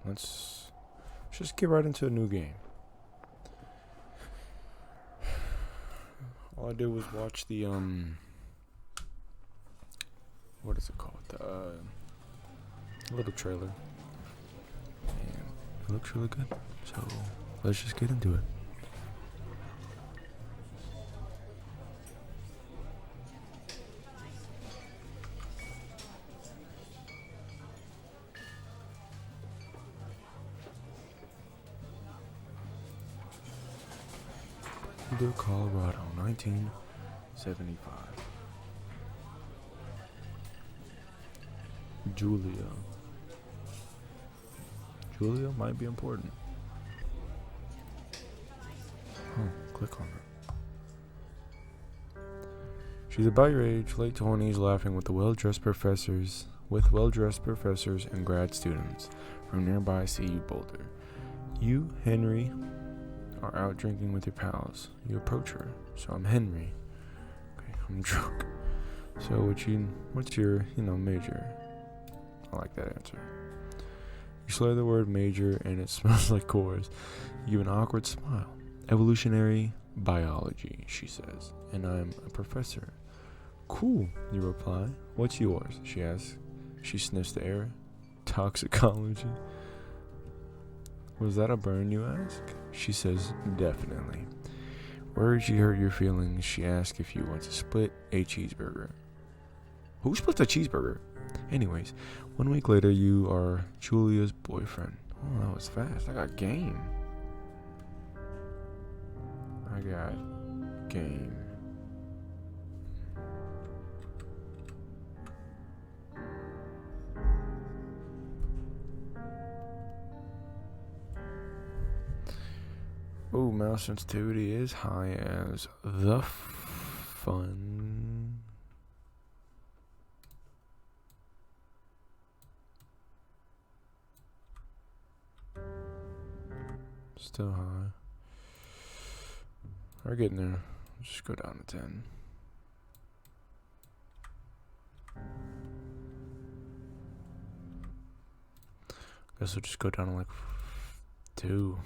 let's just get right into a new game. All I did was watch the what is it called? The little trailer, and it looks really good. So let's just get into it. Boulder, Colorado, 1975. Julia might be important. Click on her. She's about your age, late 20s, laughing with well-dressed professors and grad students from nearby CU Boulder. You, Henry, are out drinking with your pals. You approach her. So I'm Henry. Okay, I'm drunk. So what's your, major? I like that answer. You slur the word major and it smells like Coors. You give an awkward smile. Evolutionary biology, she says. And I'm a professor. Cool, you reply. What's yours? She asks. She sniffs the air. Toxicology. Was that a burn, you ask? She says, definitely. Where did you hurt your feelings? She asks if you want to split a cheeseburger. Who splits a cheeseburger? Anyways, 1 week later, you are Julia's boyfriend. Oh, that was fast. I got game. Oh, mouse sensitivity is high as the fun. Still high. We're getting there. Just go down to 10. Guess we'll just go down to like 2.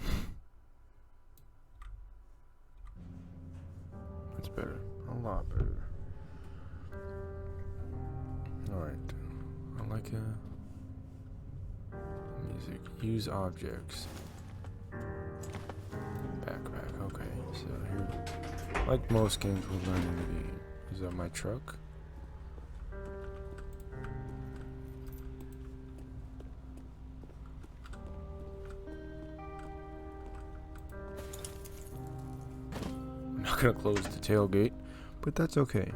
That's better. A lot better. Alright. I like music. Use objects. Backpack. Okay. So here, like most games we'll learn in the game. Is that my truck? I'm not gonna close the tailgate, but that's okay.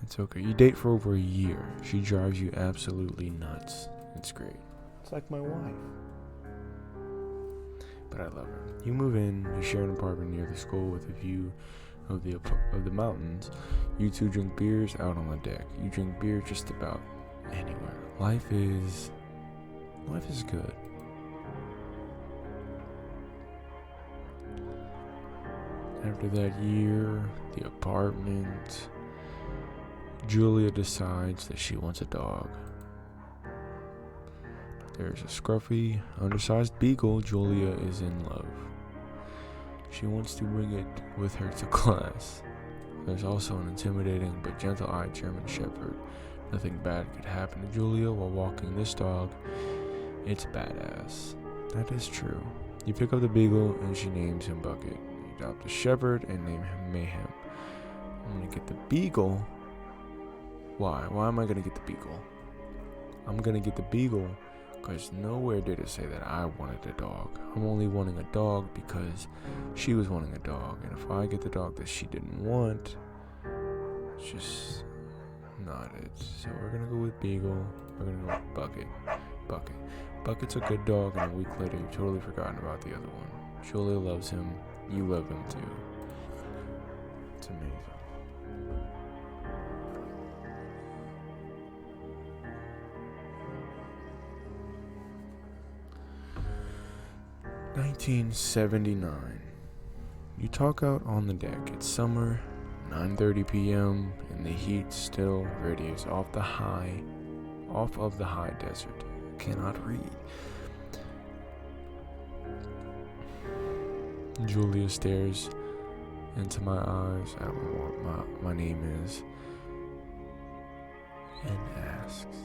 It's okay. You date for over a year. She drives you absolutely nuts. It's great. It's like my wife. But I love her. You move in. You share an apartment near the school with a view of the mountains. You two drink beers out on the deck. You drink beer just about anywhere. Life is good. After that year, the apartment, Julia decides that she wants a dog. There's a scruffy, undersized beagle. Julia is in love. She wants to bring it with her to class. There's also an intimidating but gentle-eyed German Shepherd. Nothing bad could happen to Julia while walking this dog. It's badass. That is true. You pick up the beagle and she names him Bucket. You adopt the shepherd and name him Mayhem. I'm gonna get the beagle. Why? Why am I gonna get the beagle? I'm gonna get the beagle because nowhere did it say that I wanted a dog. I'm only wanting a dog because she was wanting a dog. And if I get the dog that she didn't want, it's just not it. So we're going to go with Beagle. We're going to go with Bucket. Bucket's a good dog, and a week later you've totally forgotten about the other one. Julia loves him. You love him too. It's amazing. (1979). You talk out on the deck. It's summer, 9:30 p.m., and the heat still radiates off of the high desert. cannot read. Julia stares into my eyes at what my name is and asks,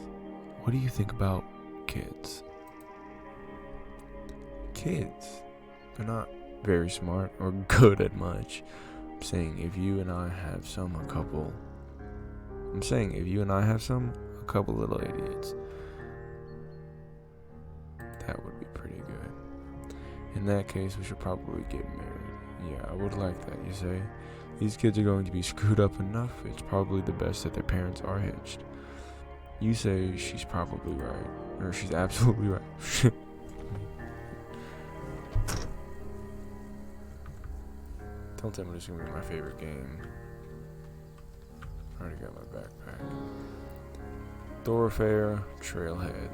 "What do you think about kids?" Kids, they're not very smart or good at much. I'm saying if you and I have a couple little idiots, that would be pretty good. In that case, we should probably get married. Yeah, I would like that, you say? These kids are going to be screwed up enough. It's probably the best that their parents are hitched. You say she's probably right. Or she's absolutely right. Don't tell me this is going to be my favorite game. I already got my backpack. Thoroughfare Trailhead.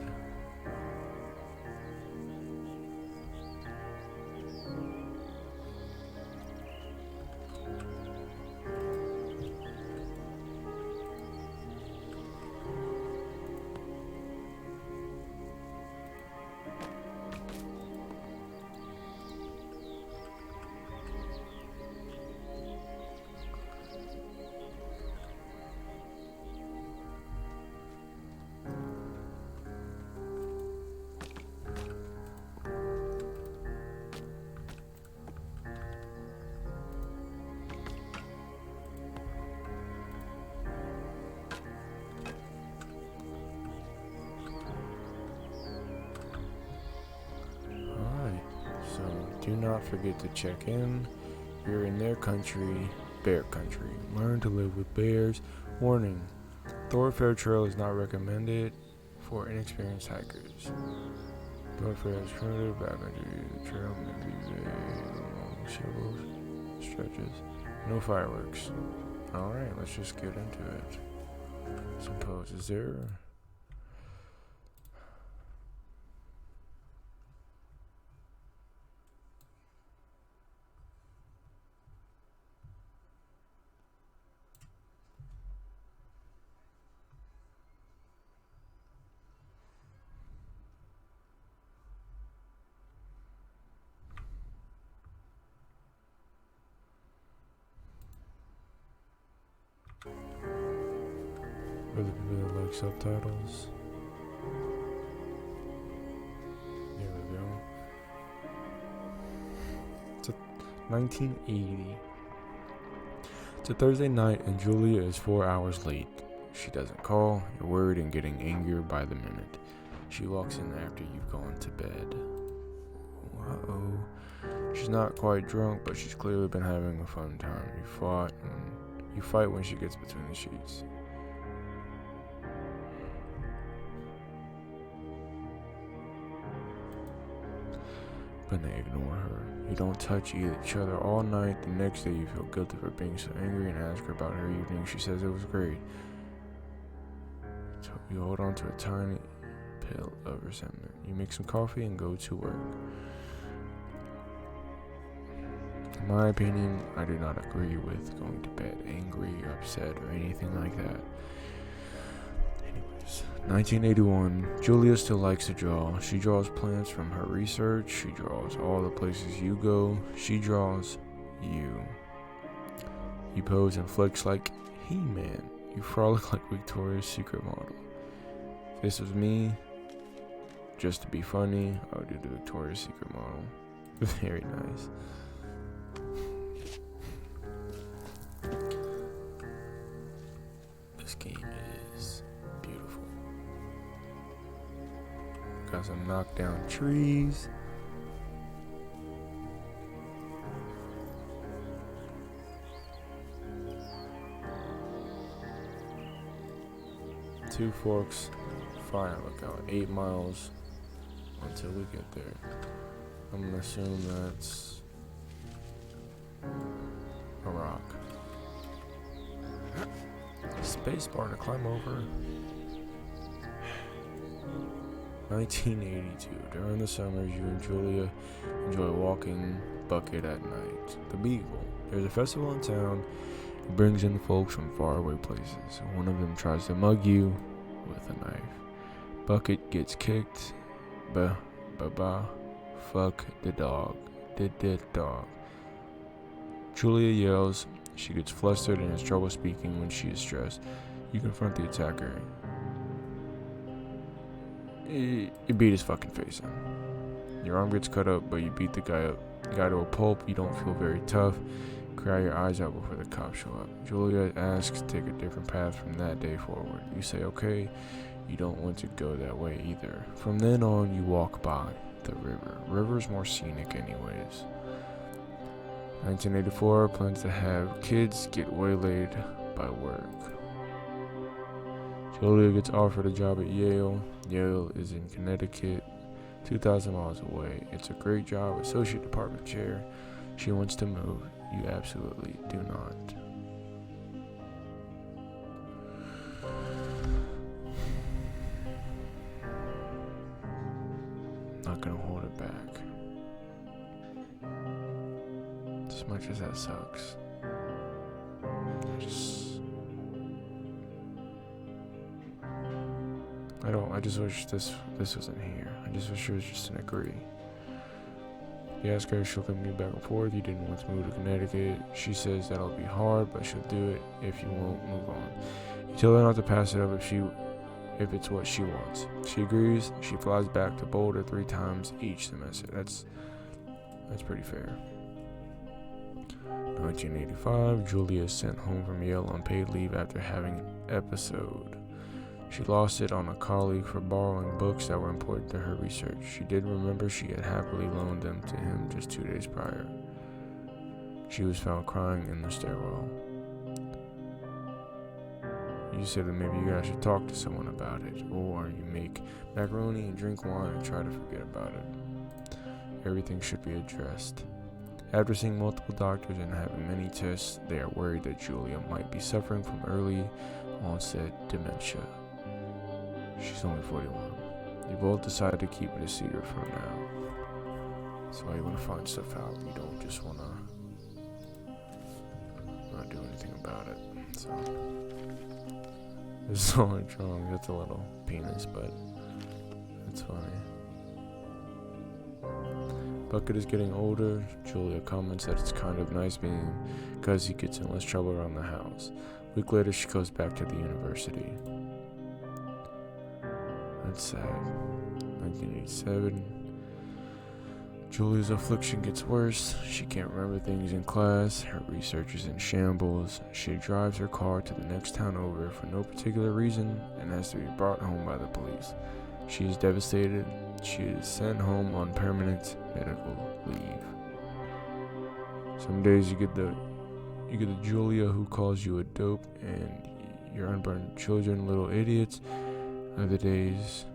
Do not forget to check in. You're in their country, bear country. Learn to live with bears. Warning, Thoroughfare Trail is not recommended for inexperienced hikers. Thoroughfare is primitive, backcountry. The trail may be vague along several stretches. No fireworks. Alright, let's just get into it. Suppose, is there... For the people that like subtitles. There we go. It's 1980. It's a Thursday night and Julia is 4 hours late. She doesn't call. You're worried and getting angrier by the minute. She walks in after you've gone to bed. Uh-oh. She's not quite drunk, but she's clearly been having a fun time. You fight when she gets between the sheets. But they ignore her. You don't touch each other all night. The next day you feel guilty for being so angry and ask her about her evening. She says it was great. So you hold on to a tiny pill of resentment. You make some coffee and go to work. In my opinion, I do not agree with going to bed angry or upset or anything like that. Anyways, 1981, Julia still likes to draw. She draws plants from her research. She draws all the places you go. She draws you. You pose and flex like He-Man. You frolic like Victoria's Secret model. If this was me, just to be funny, I would do the Victoria's Secret model. Very nice. This game is beautiful. Got some knockdown trees. Two Forks Fire Lookout. 8 miles until we get there. I'm gonna assume that's a rock. Space bar to climb over. 1982. During the summers, you and Julia enjoy walking bucket at night. The Beagle. There's a festival in town. It brings in folks from faraway places. One of them tries to mug you with a knife. Bucket gets kicked. Ba ba ba. Fuck the dog. The dog. Julia yells. She gets flustered and has trouble speaking when she is stressed. You confront the attacker. You beat his fucking face in. Your arm gets cut up, but you beat the guy to a pulp. You don't feel very tough. Cry your eyes out before the cops show up. Julia asks to take a different path from that day forward. You say okay. You don't want to go that way either. From then on, you walk by the river. River's more scenic anyways. 1984 plans to have kids get waylaid by work. Julia gets offered a job at Yale. Yale is in Connecticut, 2,000 miles away. It's a great job, associate department chair. She wants to move. You absolutely do not. Not gonna hold it back. As much as that sucks. I just wish this wasn't here. I just wish it was just an agree. You ask her if she'll commute back and forth. You didn't want to move to Connecticut. She says that'll be hard, but she'll do it if you won't move on. You tell her not to pass it up if it's what she wants. She agrees. She flies back to Boulder 3 times each semester. That's pretty fair. 1985, Julia is sent home from Yale on paid leave after having an episode. She lost it on a colleague for borrowing books that were important to her research. She did remember she had happily loaned them to him just 2 days prior. She was found crying in the stairwell. You said that maybe you guys should talk to someone about it, or you make macaroni and drink wine and try to forget about it. Everything should be addressed. After seeing multiple doctors and having many tests, they are worried that Julia might be suffering from early onset dementia. She's only 41. You both decided to keep it a secret from now. That's why you want to find stuff out. You don't just want to not do anything about it. So there's so much wrong. That's a little penis, but it's funny. Bucket is getting older. Julia comments that it's kind of nice being because he gets in less trouble around the house. A week later, she goes back to the university. That's sad. 1987. Julia's affliction gets worse. She can't remember things in class. Her research is in shambles. She drives her car to the next town over for no particular reason and has to be brought home by the police. She is devastated. She is sent home on permanent medical leave. Some days you get the Julia who calls you a dope and your unborn children little idiots. Other days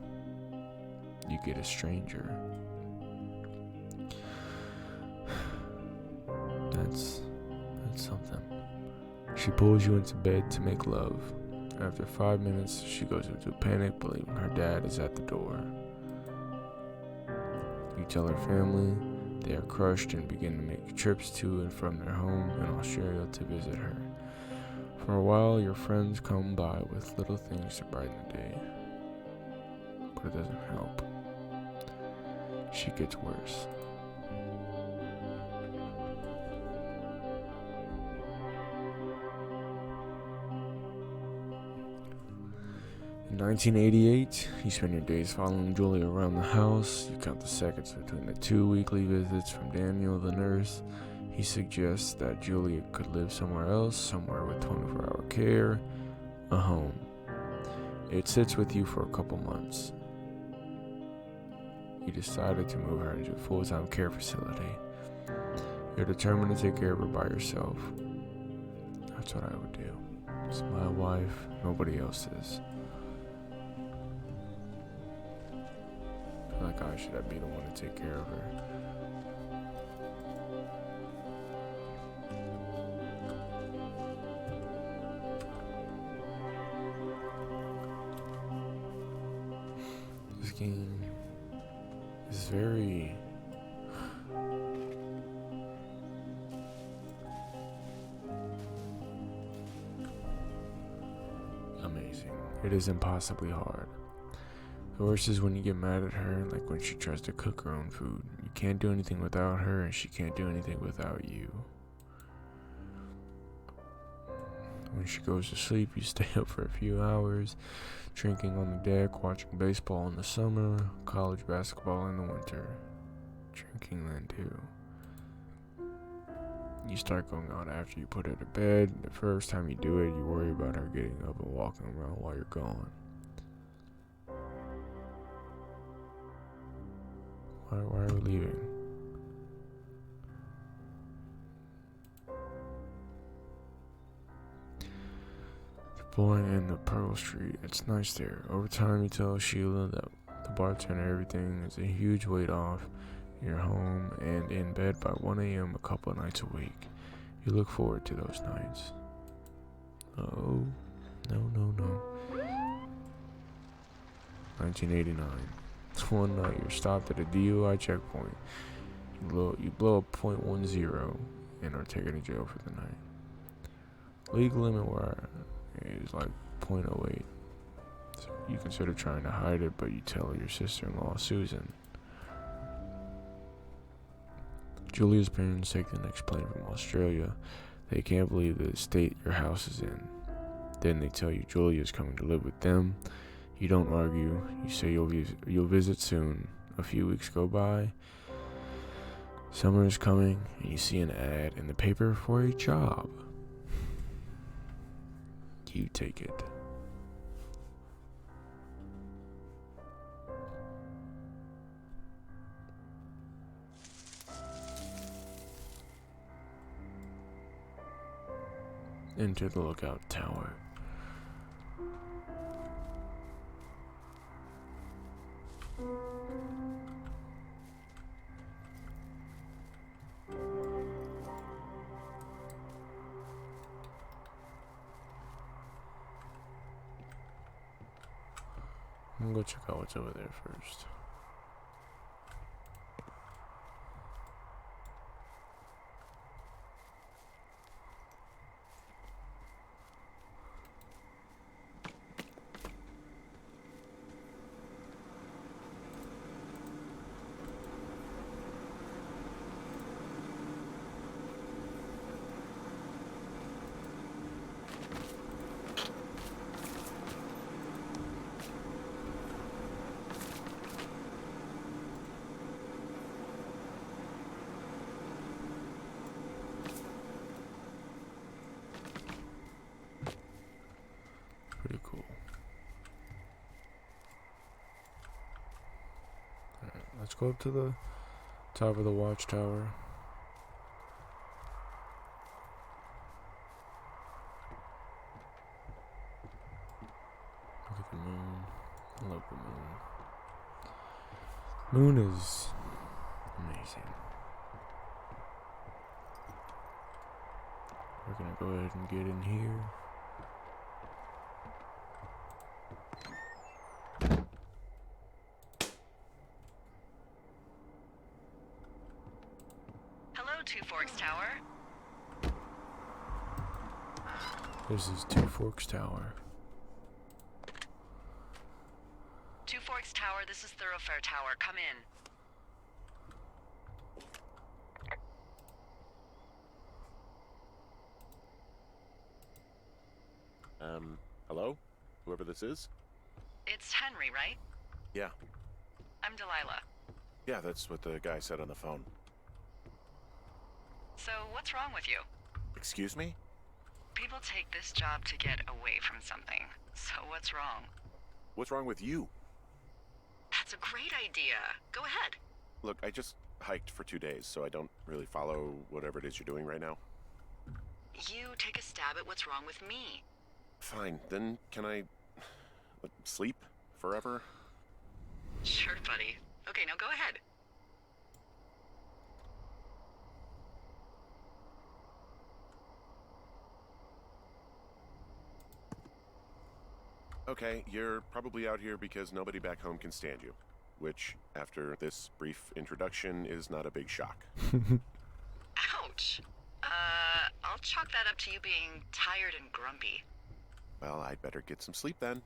you get a stranger. That's something. She pulls you into bed to make love. After 5 minutes, she goes into a panic, believing her dad is at the door. You tell her family. They are crushed and begin to make trips to and from their home in Australia to visit her. For a while, your friends come by with little things to brighten the day. But it doesn't help. She gets worse. In 1988, you spend your days following Julia around the house. You count the seconds between the 2 weekly visits from Daniel, the nurse. He suggests that Julia could live somewhere else, somewhere with 24-hour care, a home. It sits with you for a couple months. You decided to move her into a full-time care facility. You're determined to take care of her by yourself. That's what I would do. It's my wife, nobody else's. Like, I should be the one to take care of her. This game is very amazing. It is impossibly hard. The worst is when you get mad at her, like when she tries to cook her own food. You can't do anything without her, and she can't do anything without you. When she goes to sleep, you stay up for a few hours, drinking on the deck, watching baseball in the summer, college basketball in the winter. Drinking then too. You start going out after you put her to bed. The first time you do it, you worry about her getting up and walking around while you're gone. Why are we leaving? Pulling into Pearl Street. It's nice there. Over time, you tell Sheila that the bartender everything is a huge weight off. You're home and in bed by 1 a.m. a couple of nights a week. You look forward to those nights. Oh, no. 1989. One night you're stopped at a DUI checkpoint. You blow a .10 and are taken to jail for the night. Legal limit where is like .08. So you consider trying to hide it, but you tell your sister-in-law Susan. Julia's parents take the next plane from Australia. They can't believe the state your house is in. Then they tell you Julia's coming to live with them. You don't argue. You say you'll visit soon. A few weeks go by. Summer is coming, and you see an ad in the paper for a job. You take it. Enter the lookout tower. I'm gonna go check out what's over there first. Pretty cool. Alright, let's go up to the top of the watchtower. Look at the moon. I love the moon. Moon is amazing. We're gonna go ahead and get in here. Hello, Two Forks Tower. This is Two Forks Tower. Two Forks Tower, this is Thoroughfare Tower. Come in. Hello? Whoever this is? It's Henry, right? Yeah. I'm Delilah. Yeah, that's what the guy said on the phone. So, what's wrong with you? Excuse me? People take this job to get away from something. So, what's wrong? What's wrong with you? That's a great idea. Go ahead. Look, I just hiked for 2 days, so I don't really follow whatever it is you're doing right now. You take a stab at what's wrong with me. Fine, then can I sleep forever? Sure, buddy. Okay, now go ahead. Okay, you're probably out here because nobody back home can stand you. Which, after this brief introduction, is not a big shock. Ouch. I'll chalk that up to you being tired and grumpy. Well, I'd better get some sleep then.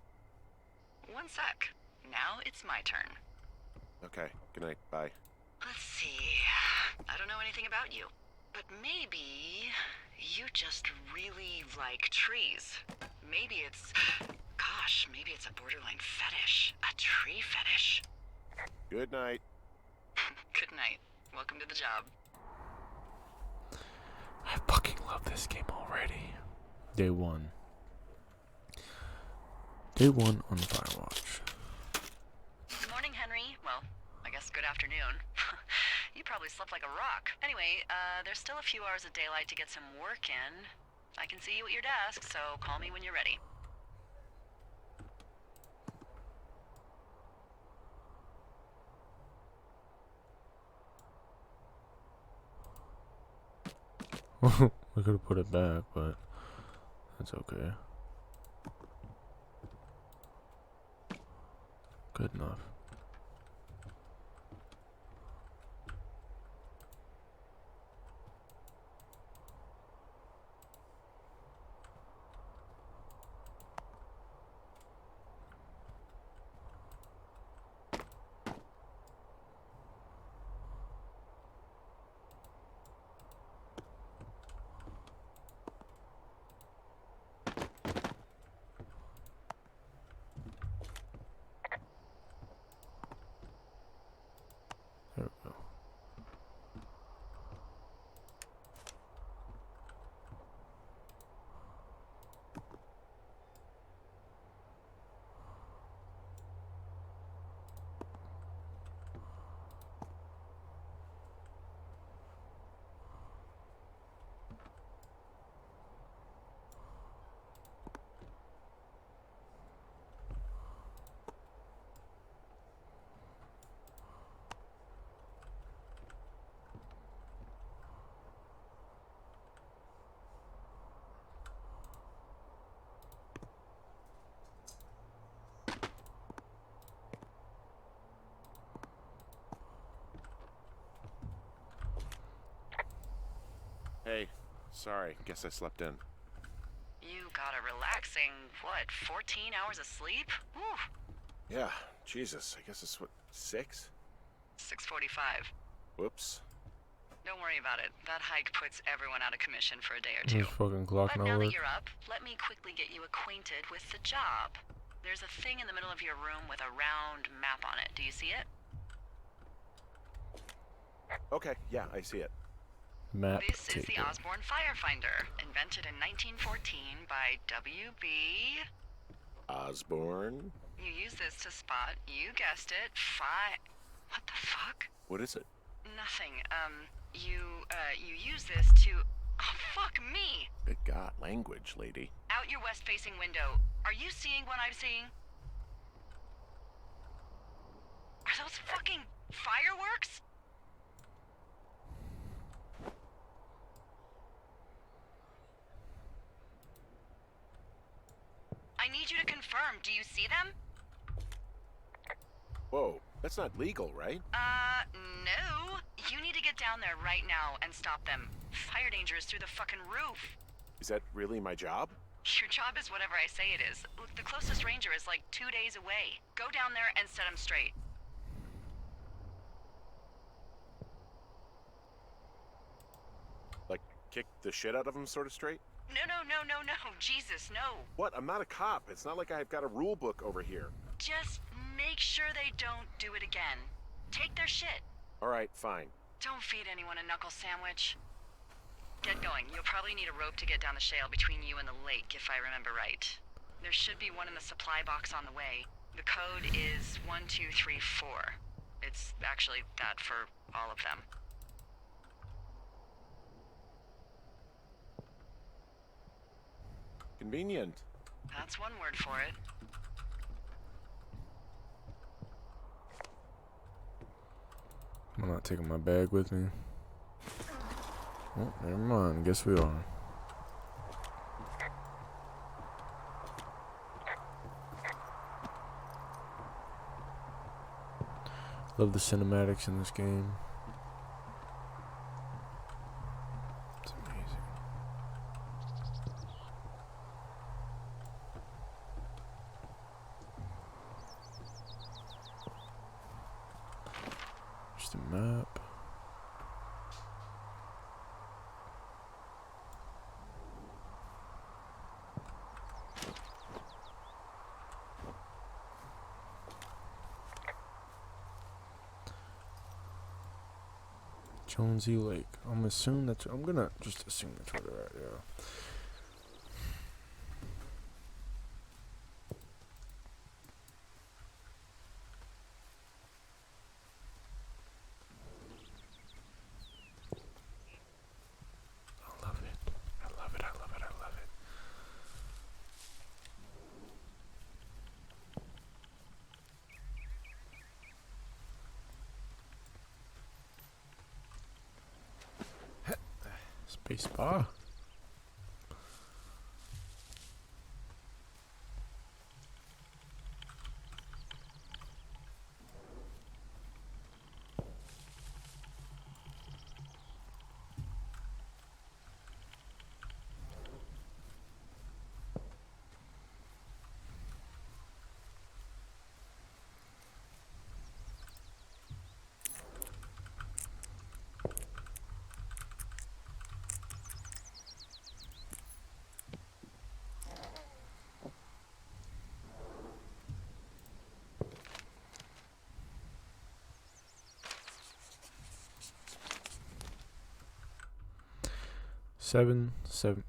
One sec. Now it's my turn. Okay, good night, bye. Let's see. I don't know anything about you, but maybe you just really like trees. Maybe it's... Gosh, maybe it's a borderline fetish. A tree fetish. Good night. Good night. Welcome to the job. I fucking love this game already. Day 1. Day 1 on Firewatch. Good morning, Henry. Well, I guess good afternoon. You probably slept like a rock. Anyway, there's still a few hours of daylight to get some work in. I can see you at your desk, so call me when you're ready. We could have put it back, but that's okay. Good enough. There we go. Hey, sorry, guess I slept in. You got a relaxing, 14 hours of sleep? Whew. Yeah, Jesus, I guess it's what, 6? 6:45. Whoops. Don't worry about it. That hike puts everyone out of commission for a day or This two. fucking clock But not now work. that you're up, let me quickly get you acquainted with the job. There's a thing in the middle of your room with a round map on it. Do you see it? Okay, yeah, I see it. Map This is the table. Osborne Firefinder, invented in 1914 by W.B. Osborne? You use this to spot, you guessed it, What the fuck? What is it? Nothing. You use this to... Oh, fuck me! Good God, language, lady. Out your west-facing window. Are you seeing what I'm seeing? Are those fucking fireworks? I need you to confirm. Do you see them? Whoa, that's not legal, right? No. You need to get down there right now and stop them. Fire danger is through the fucking roof. Is that really my job? Your job is whatever I say it is. Look, the closest ranger is like 2 days away. Go down there and set him straight. Like, kick the shit out of him sort of straight? No. Jesus, no. What? I'm not a cop. It's not like I've got a rule book over here. Just make sure they don't do it again. Take their shit. All right, fine. Don't feed anyone a knuckle sandwich. Get going. You'll probably need a rope to get down the shale between you and the lake, if I remember right. There should be one in the supply box on the way. The code is 1234. It's actually that for all of them. Convenient. That's one word for it. I'm not taking my bag with me. Oh, never mind. Guess we are. Love the cinematics in this game. It's amazing. the map. Jonesy Lake. I'm gonna just assume that's where they're at, yeah. I love it. I love it. I love it. I love it. Space bar.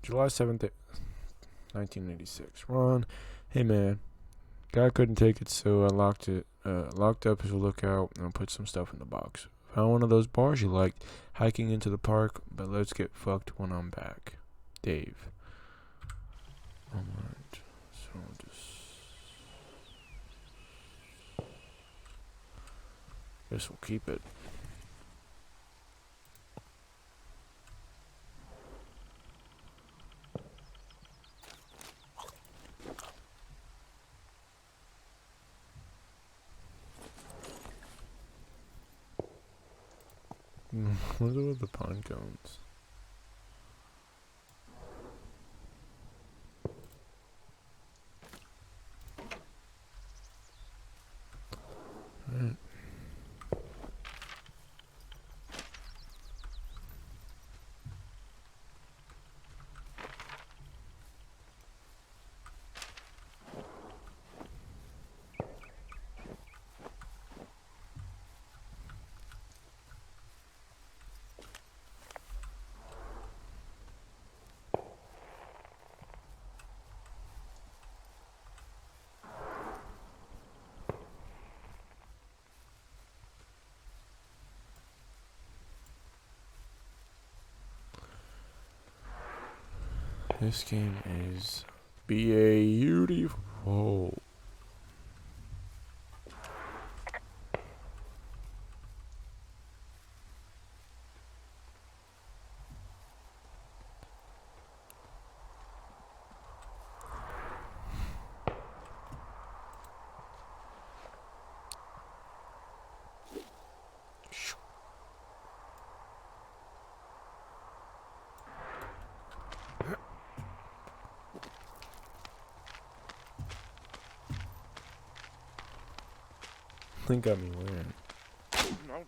July 7th, 1986. Ron, hey man, guy couldn't take it, so I locked up his lookout and put some stuff in the box. Found one of those bars you liked, hiking into the park, but let's get fucked when I'm back. Dave. Alright, so guess we'll keep it. What are with the pine cones? Right. This game is beautiful. I think got me wearing. No!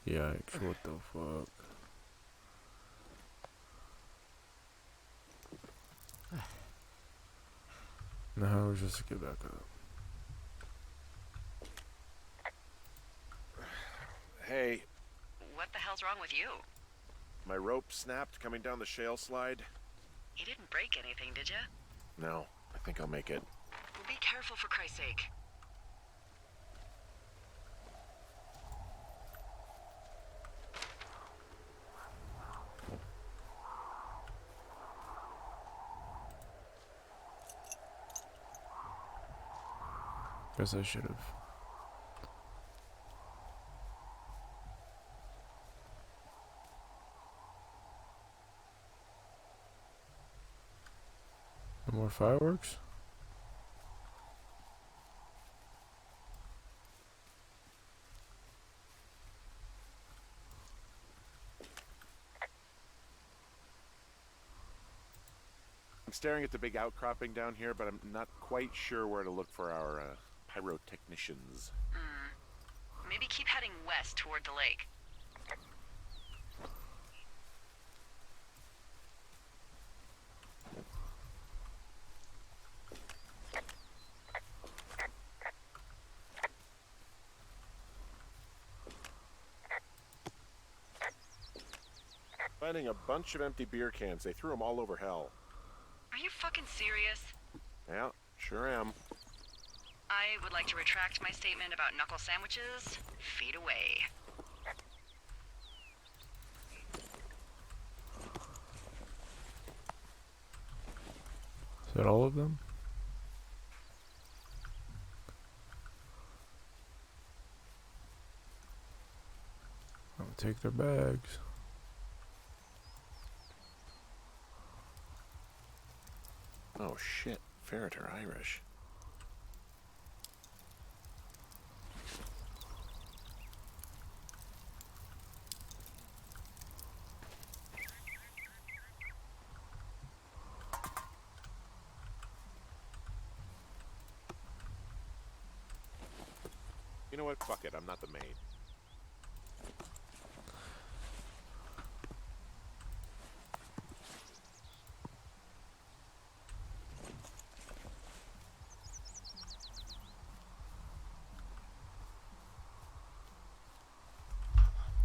Yikes, what the fuck? Now how was just to get back up? Hey, What the hell's wrong with you? my rope snapped coming down the shale slide. You didn't break anything, did you? No, I think I'll make it. Well, be careful for Christ's sake. Guess I should have. No more fireworks? staring at the big outcropping down here, but I'm not quite sure where to look for our pyrotechnicians. Maybe keep heading west toward the lake. Finding a bunch of empty beer cans. They threw them all over hell. Are you fucking serious? Yeah, sure am. I would like to retract my statement about knuckle sandwiches. Feet away. Is that all of them? I'll take their bags. Oh shit, ferret are Irish. You know what? Fuck it, I'm not the maid.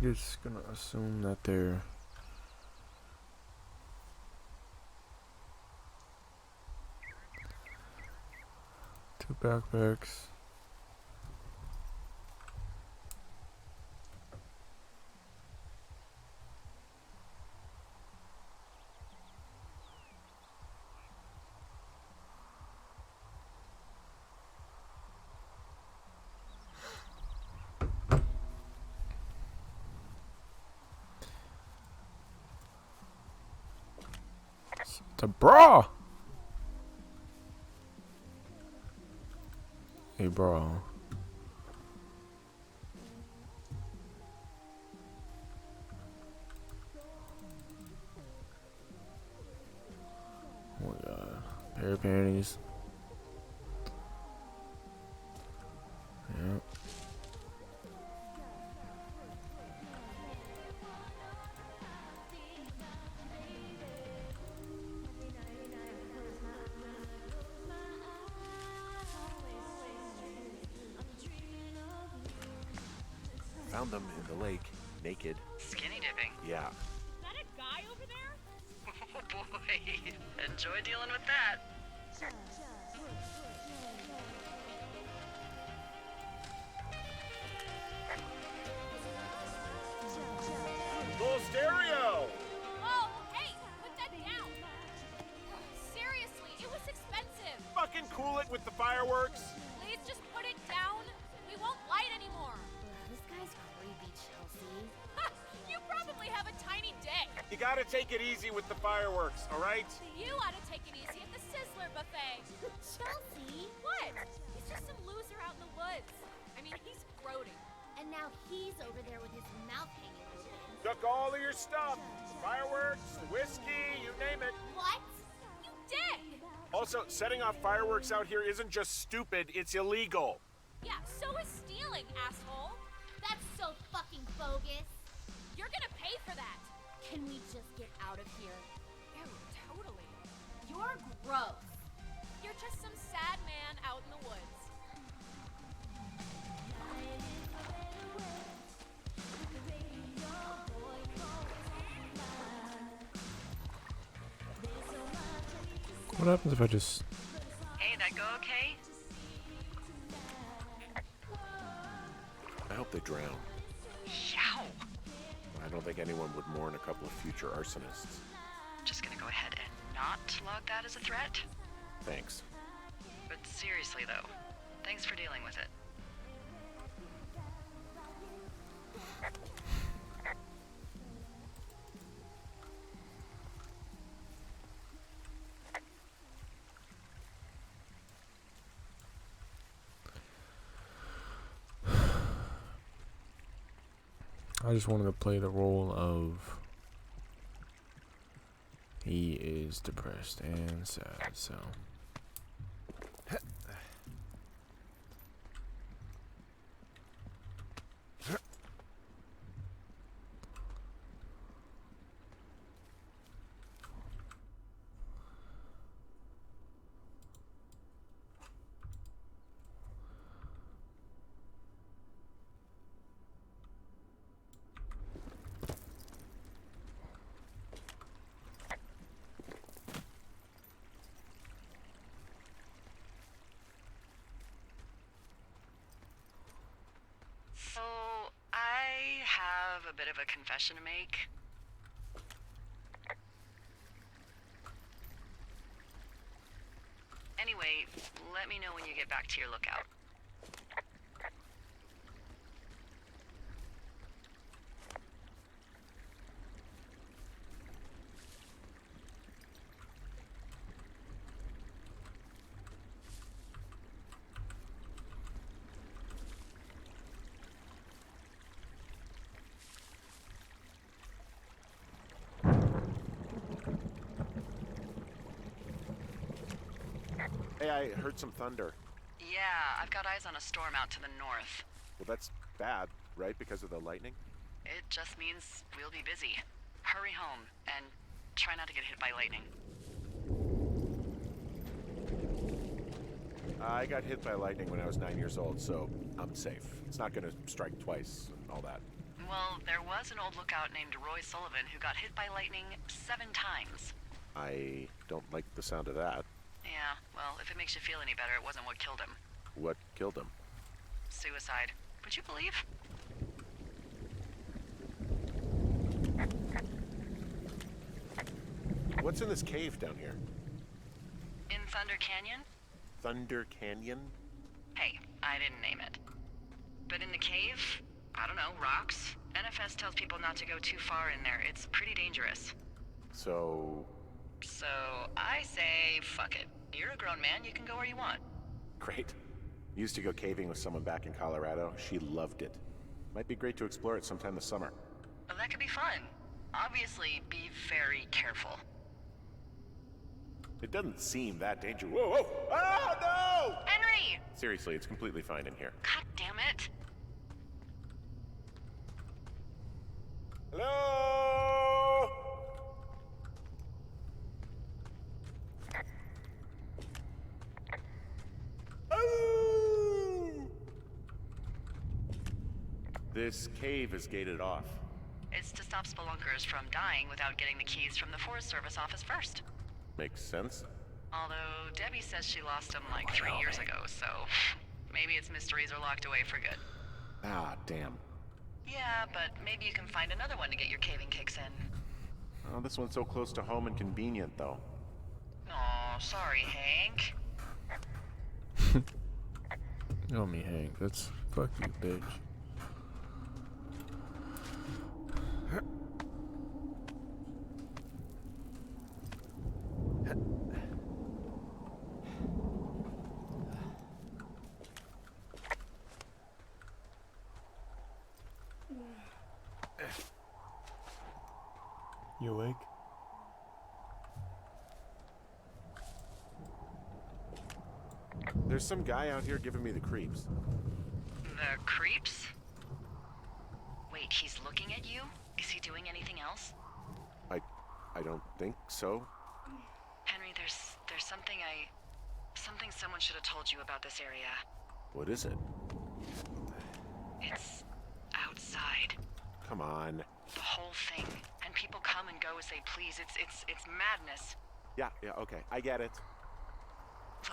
Just gonna assume that they're two backpacks. It's a bra. Hey, bra. Oh my god. Pair of panties. Yep. Found them in the lake, naked. Skinny dipping. Yeah. Is that a guy over there? Oh boy. Enjoy dealing with that. Full stereo! Oh, hey, put that down. Seriously, it was expensive. Fucking cool it with the fireworks! Please just put it down. We won't light anymore. This guy's creepy, Chelsea. You probably have a tiny dick. You gotta take it easy with the fireworks, alright? You ought to take it easy at the Sizzler buffet. Chelsea? What? He's just some loser out in the woods. I mean, he's gloating. And now he's over there with his mouth hanging open. Took all of your stuff. Fireworks, whiskey, you name it. What? You dick! Also, setting off fireworks out here isn't just stupid, it's illegal. Yeah, so is stealing, asshole. That's so fucking bogus. You're gonna pay for that. Can we just get out of here? Ew, totally. You're gross. You're just some sad man out in the woods. What happens if I just... Hey, that go okay? I hope they drown. Yow. I don't think anyone would mourn a couple of future arsonists. Just gonna go ahead and not log that as a threat. Thanks. But seriously though, thanks for dealing with it. I just wanted to play the role of He is depressed and sad, so. So, I have a bit of a confession to make. Anyway, let me know when you get back to your lookout. Hey, I heard some thunder. Yeah, I've got eyes on a storm out to the north. Well, that's bad, right? Because of the lightning? It just means we'll be busy. Hurry home, and try not to get hit by lightning. I got hit by lightning when I was 9 years old, so I'm safe. It's not gonna strike twice and all that. Well, there was an old lookout named Roy Sullivan who got hit by lightning 7 times. I don't like the sound of that. Yeah, well, if it makes you feel any better, it wasn't what killed him. What killed him? Suicide. Would you believe? What's in this cave down here? In Thunder Canyon? Thunder Canyon? Hey, I didn't name it. But in the cave, I don't know, rocks. NFS tells people not to go too far in there. It's pretty dangerous. So I say, fuck it. You're a grown man, you can go where you want. great. Used to go caving with someone back in Colorado. She loved it. Might be great to explore it sometime this summer. Well, that could be fun. Obviously, be very careful. It doesn't seem that dangerous. Whoa, whoa! Oh, no! Henry! Seriously, it's completely fine in here. God damn it. Hello? Oh! This cave is gated off. It's to stop spelunkers from dying without getting the keys from the Forest Service office first. Makes sense. Although Debbie says she lost them like 3 years ago, so maybe its mysteries are locked away for good. Ah, damn. Yeah, but maybe you can find another one to get your caving kicks in. Oh, this one's so close to home and convenient, though. Aw, sorry, Hank. Oh, me, Hank. That's fuck you, bitch. You awake? There's some guy out here giving me the creeps. The creeps? Wait, he's looking at you? Is he doing anything else? I don't think so. Henry, there's something someone should have told you about this area. What is it? It's outside. Come on. The whole thing. And people come and go as they please. It's madness. Yeah, okay. I get it.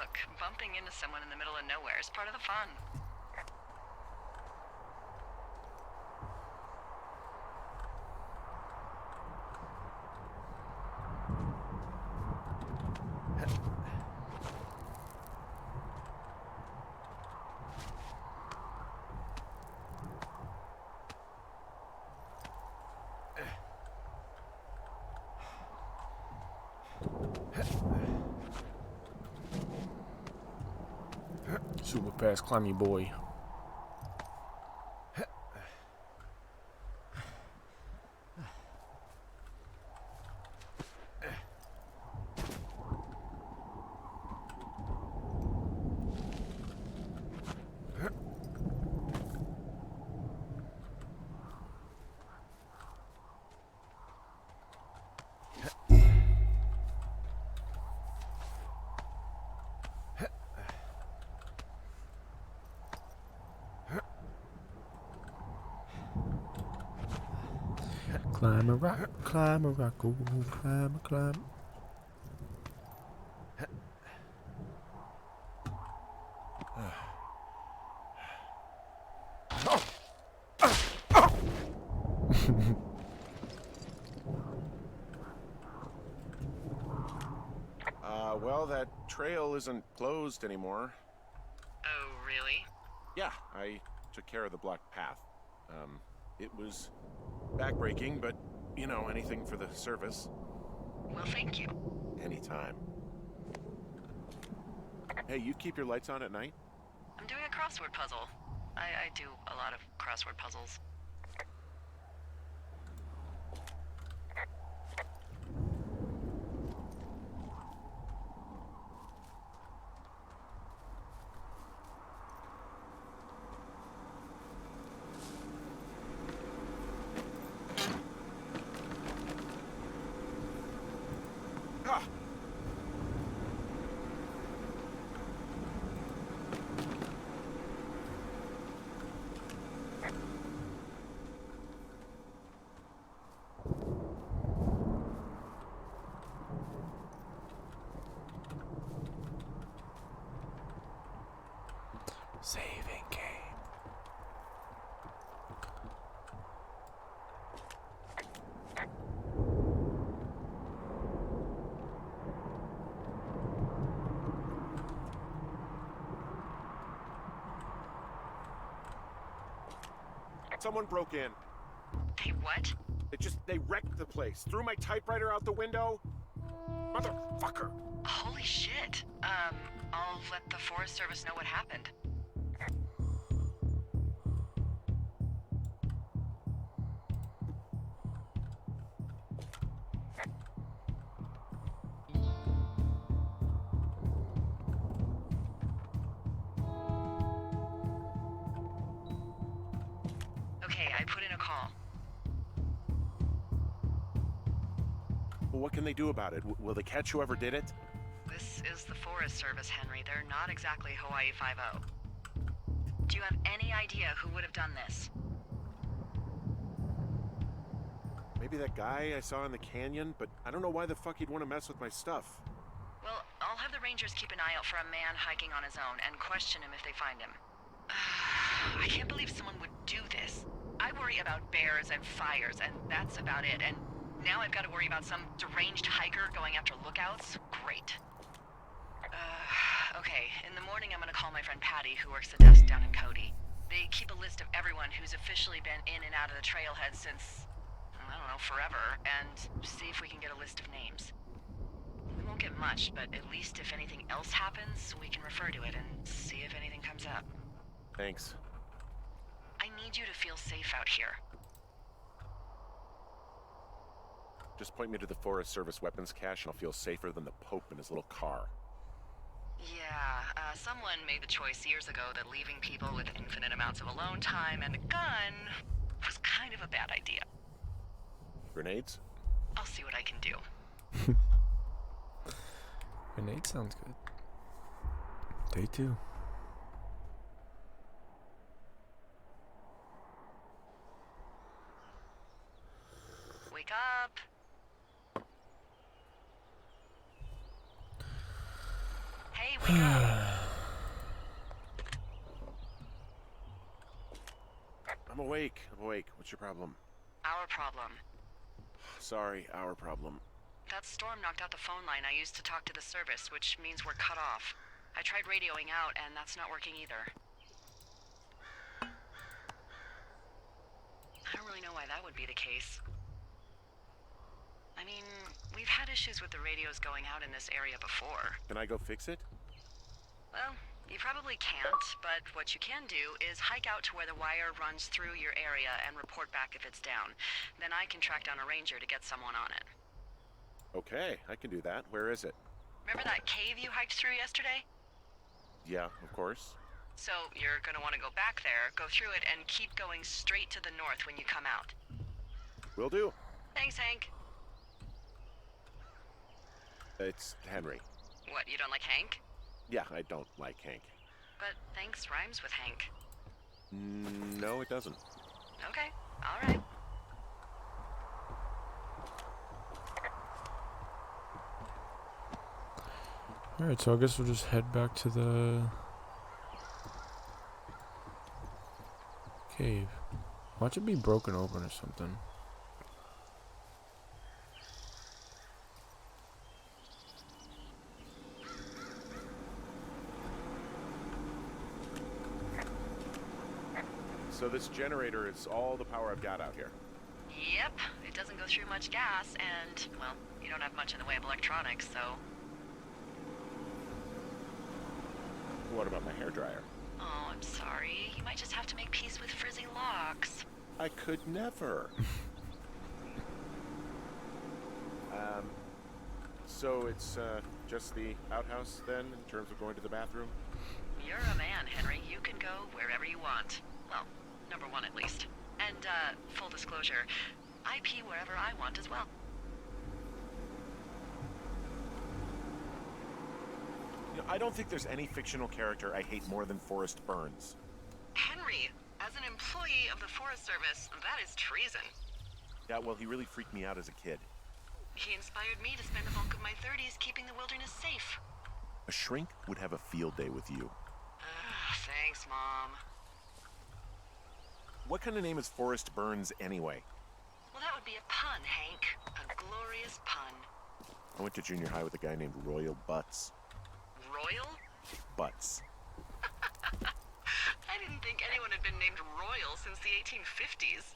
Look, bumping into someone in the middle of nowhere is part of the fun. Super fast climby boy. Climb a rock, oh, climb. Well, that trail isn't closed anymore. Oh, really? Yeah, I took care of the blocked path. It was backbreaking, but, you know, anything for the service. Well, thank you. Anytime. Hey, you keep your lights on at night? I'm doing a crossword puzzle. I do a lot of crossword puzzles. Ah! Saving game. Someone broke in. They what? They wrecked the place. Threw my typewriter out the window. Motherfucker. Holy shit. I'll let the Forest Service know what happened. Okay, I put in a call. Well, what can they do about it? Will they catch whoever did it? This is the Forest Service, Henry. They're not exactly Hawaii Five-0. Do you have any idea who would have done this? Maybe that guy I saw in the canyon, but I don't know why the fuck he'd want to mess with my stuff. Well, I'll have the Rangers keep an eye out for a man hiking on his own and question him if they find him. I can't believe someone would do this. I worry about bears and fires, and that's about it. And now I've got to worry about some deranged hiker going after lookouts? Great. Okay, in the morning I'm gonna call my friend Patty, who works the desk down in Cody. They keep a list of everyone who's officially been in and out of the trailhead since, I don't know, forever, and see if we can get a list of names. We won't get much, but at least if anything else happens, we can refer to it and see if anything comes up. Thanks. I need you to feel safe out here. Just point me to the Forest Service weapons cache and I'll feel safer than the Pope in his little car. Yeah, someone made the choice years ago that leaving people with infinite amounts of alone time and a gun was kind of a bad idea. Grenades? I'll see what I can do. Grenade sounds good. Day 2. Wake up! Hey, wake up! I'm awake. What's your problem? Our problem. Sorry, our problem. That storm knocked out the phone line I used to talk to the service, which means we're cut off. I tried radioing out, and that's not working either. I don't really know why that would be the case. I mean, we've had issues with the radios going out in this area before. Can I go fix it? Well, you probably can't, but what you can do is hike out to where the wire runs through your area and report back if it's down. Then I can track down a ranger to get someone on it. Okay, I can do that. Where is it? Remember that cave you hiked through yesterday? Yeah, of course. So you're gonna want to go back there, go through it, and keep going straight to the north when you come out. Will do. Thanks, Hank. It's Henry. What, you don't like Hank? Yeah, I don't like Hank. But thanks rhymes with Hank. No, it doesn't. Okay, all right. Alright, so I guess we'll just head back to the cave. Watch it be broken open or something. So this generator is all the power I've got out here. Yep, it doesn't go through much gas, and, well, you don't have much in the way of electronics, so... What about my hairdryer? Oh, I'm sorry. You might just have to make peace with frizzy locks. I could never. So it's just the outhouse then, in terms of going to the bathroom? You're a man, Henry. You can go wherever you want. Well, number one at least. And, full disclosure, I pee wherever I want as well. You know, I don't think there's any fictional character I hate more than Forrest Burns. Henry, as an employee of the Forest Service, that is treason. Yeah, well, he really freaked me out as a kid. He inspired me to spend the bulk of my 30s keeping the wilderness safe. A shrink would have a field day with you. Thanks, Mom. What kind of name is Forrest Burns anyway? Well, that would be a pun, Hank. A glorious pun. I went to junior high with a guy named Royal Butts. Royal? Butts. I didn't think anyone had been named Royal since the 1850s.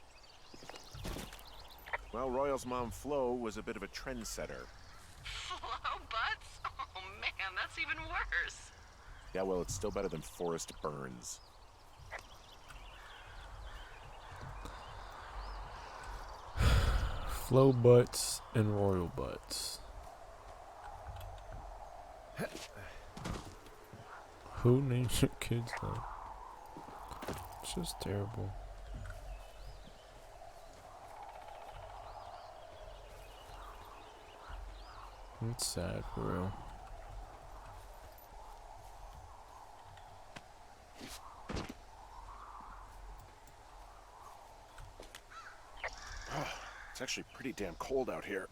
Well, Royal's mom, Flo, was a bit of a trendsetter. Flo Butts? Oh man, that's even worse. Yeah, well, it's still better than Forrest Burns. Flow butts and royal butts. Who names your kids that? It's just terrible. It's sad for real. It's actually pretty damn cold out here.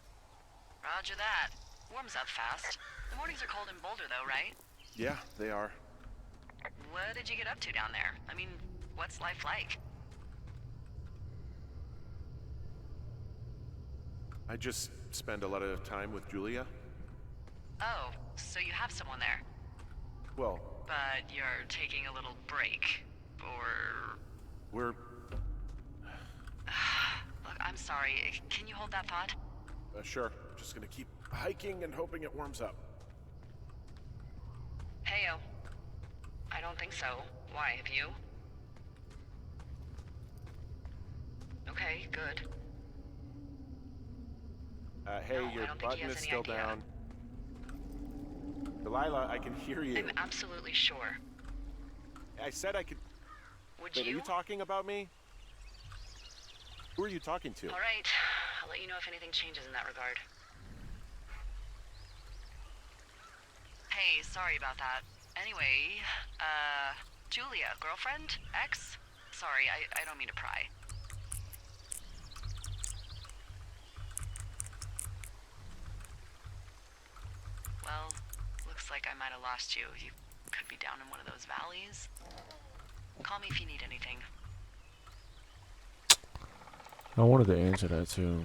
Roger that. Warms up fast. The mornings are cold in Boulder, though, right? Yeah, they are. What did you get up to down there? I mean, what's life like? I just spend a lot of time with Julia. Oh, so you have someone there. Well, But you're taking a little break. Or... we're... Look, I'm sorry. Can you hold that thought? sure. Just gonna keep hiking and hoping it warms up. Heyo. I don't think so. Why, have you? Okay, good. Hey, No, I your don't think he button has is any still idea. down. Delilah, I can hear you. I'm absolutely sure. I said I could... Would Wait, you? are you talking about me? Who are you talking to? All right. I'll let you know if anything changes in that regard. Hey, sorry about that. Anyway, Julia, girlfriend? Ex? Sorry, I don't mean to pry. Well, looks like I might have lost you. You could be down in one of those valleys. Call me if you need anything. I wanted to answer that too.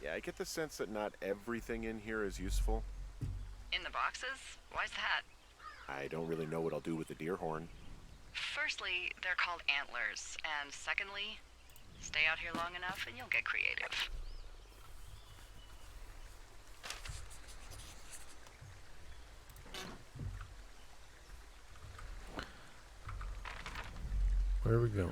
Yeah, I get the sense that not everything in here is useful. In the boxes? Why's that? I don't really know what I'll do with the deer horn. Firstly, they're called antlers. And secondly, stay out here long enough and you'll get creative. Where are we going?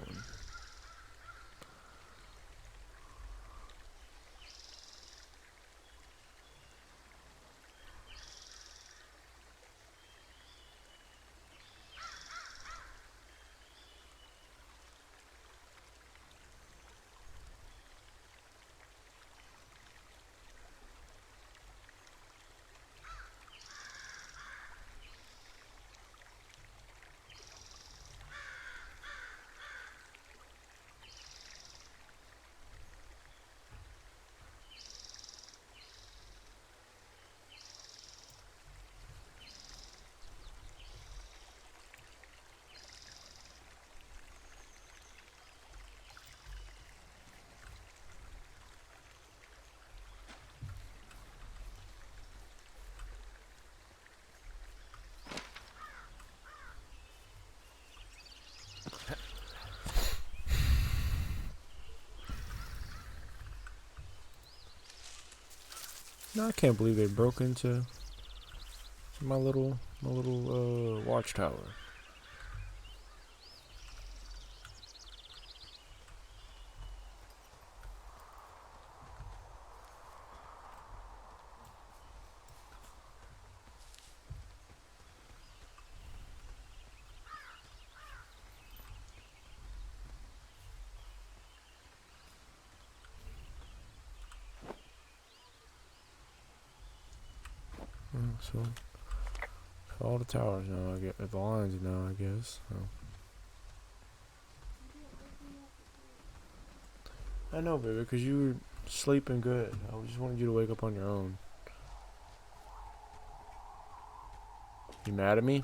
No, I can't believe they broke into my little watchtower. So all the towers now, I get the lines now, I guess. So. I know, baby, because you were sleeping good. I just wanted you to wake up on your own. You mad at me?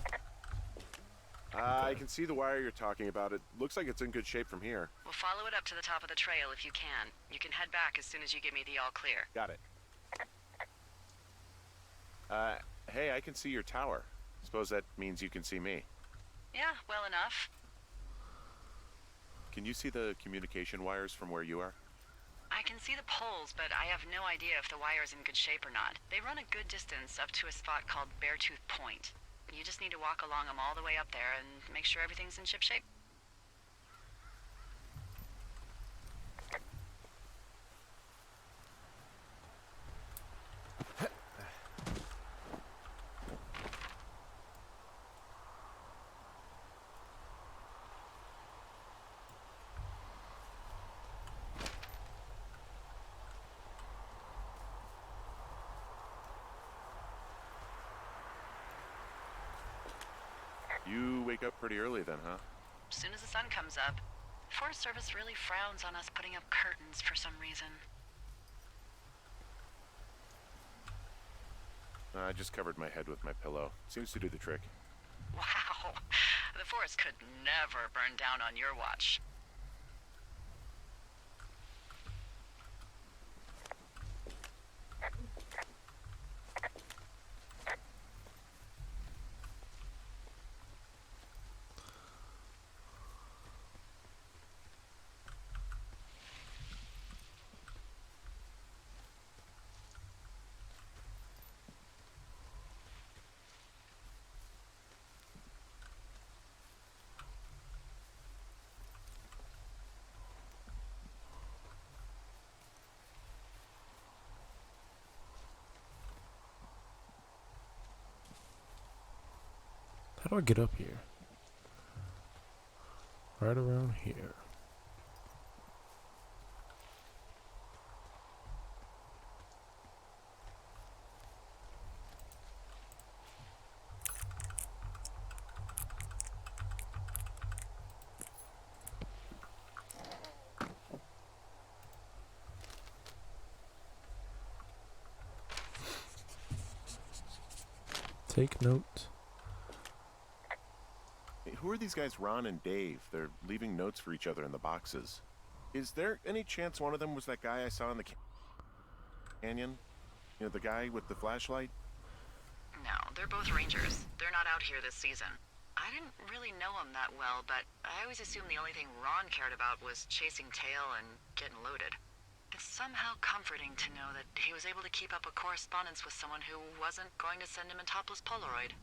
I can see the wire you're talking about. It looks like it's in good shape from here. We'll follow it up to the top of the trail if you can. You can head back as soon as you give me the all clear. Got it. Hey, I can see your tower. Suppose that means you can see me. Yeah, well enough. Can you see the communication wires from where you are? I can see the poles, but I have no idea if the wire's in good shape or not. They run a good distance up to a spot called Beartooth Point. You just need to walk along them all the way up there and make sure everything's in ship shape. You wake up pretty early then, huh? As soon as the sun comes up. The Forest Service really frowns on us putting up curtains for some reason. I just covered my head with my pillow. Seems to do the trick. Wow. The forest could never burn down on your watch. How do I get up here? Right around here. Take note. Hey, who are these guys, Ron and Dave? They're leaving notes for each other in the boxes. Is there any chance one of them was that guy I saw in the canyon? You know, the guy with the flashlight? No, they're both rangers. They're not out here this season. I didn't really know him that well, but I always assumed the only thing Ron cared about was chasing tail and getting loaded. It's somehow comforting to know that he was able to keep up a correspondence with someone who wasn't going to send him a topless Polaroid.